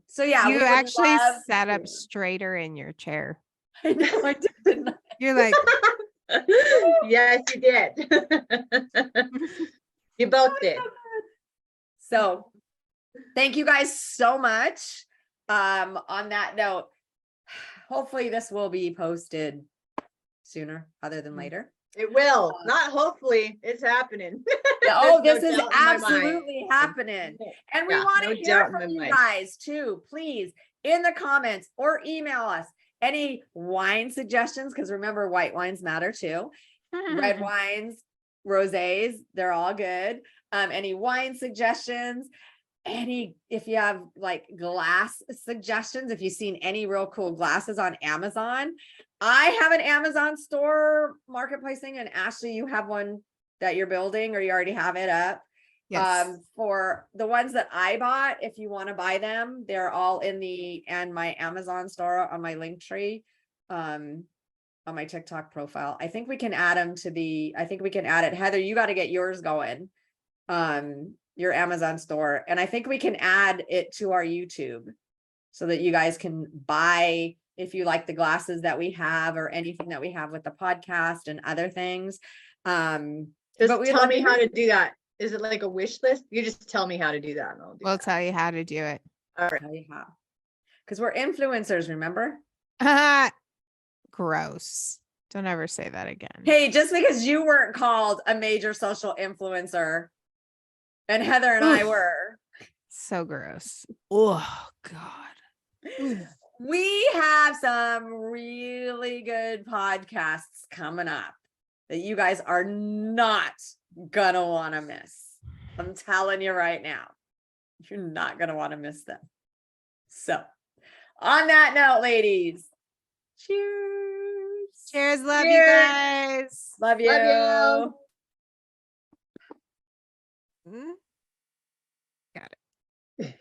So yeah, you actually sat up straighter in your chair. I know I did, didn't I? You're like, yes, you did. You both did. So thank you guys so much. On that note, hopefully this will be posted sooner rather than later. It will. Not hopefully, it's happening. Oh, this is absolutely happening. And we want to hear from you guys too. Please, in the comments or email us any wine suggestions, because remember, white wines matter too. Red wines, rosés, they're all good. Any wine suggestions, if you have like glass suggestions, if you've seen any real cool glasses on Amazon. I have an Amazon store marketplace thing, and Ashley, you have one that you're building, or you already have it up. yes. For the ones that I bought, if you want to buy them, they're all in my Amazon store on my link tree, on my TikTok profile. I think we can add them to I think we can add it. Heather, you got to get yours going, your Amazon store. And I think we can add it to our YouTube so that you guys can buy, if you like the glasses that we have or anything that we have with the podcast and other things. Just tell me how to do that. Is it like a wish list? You just tell me how to do that. And We'll tell you how to do it. All right. Tell you how. Because we're influencers, remember? Gross. Don't ever say that again. Hey, just because you weren't called a major social influencer and Heather and I were. So gross. Oh, God. We have some really good podcasts coming up that you guys are not gonna want to miss. I'm telling you right now, you're not gonna want to miss them. So on that note, ladies, cheers. Cheers. Love you guys. Love you. Love you. Got it.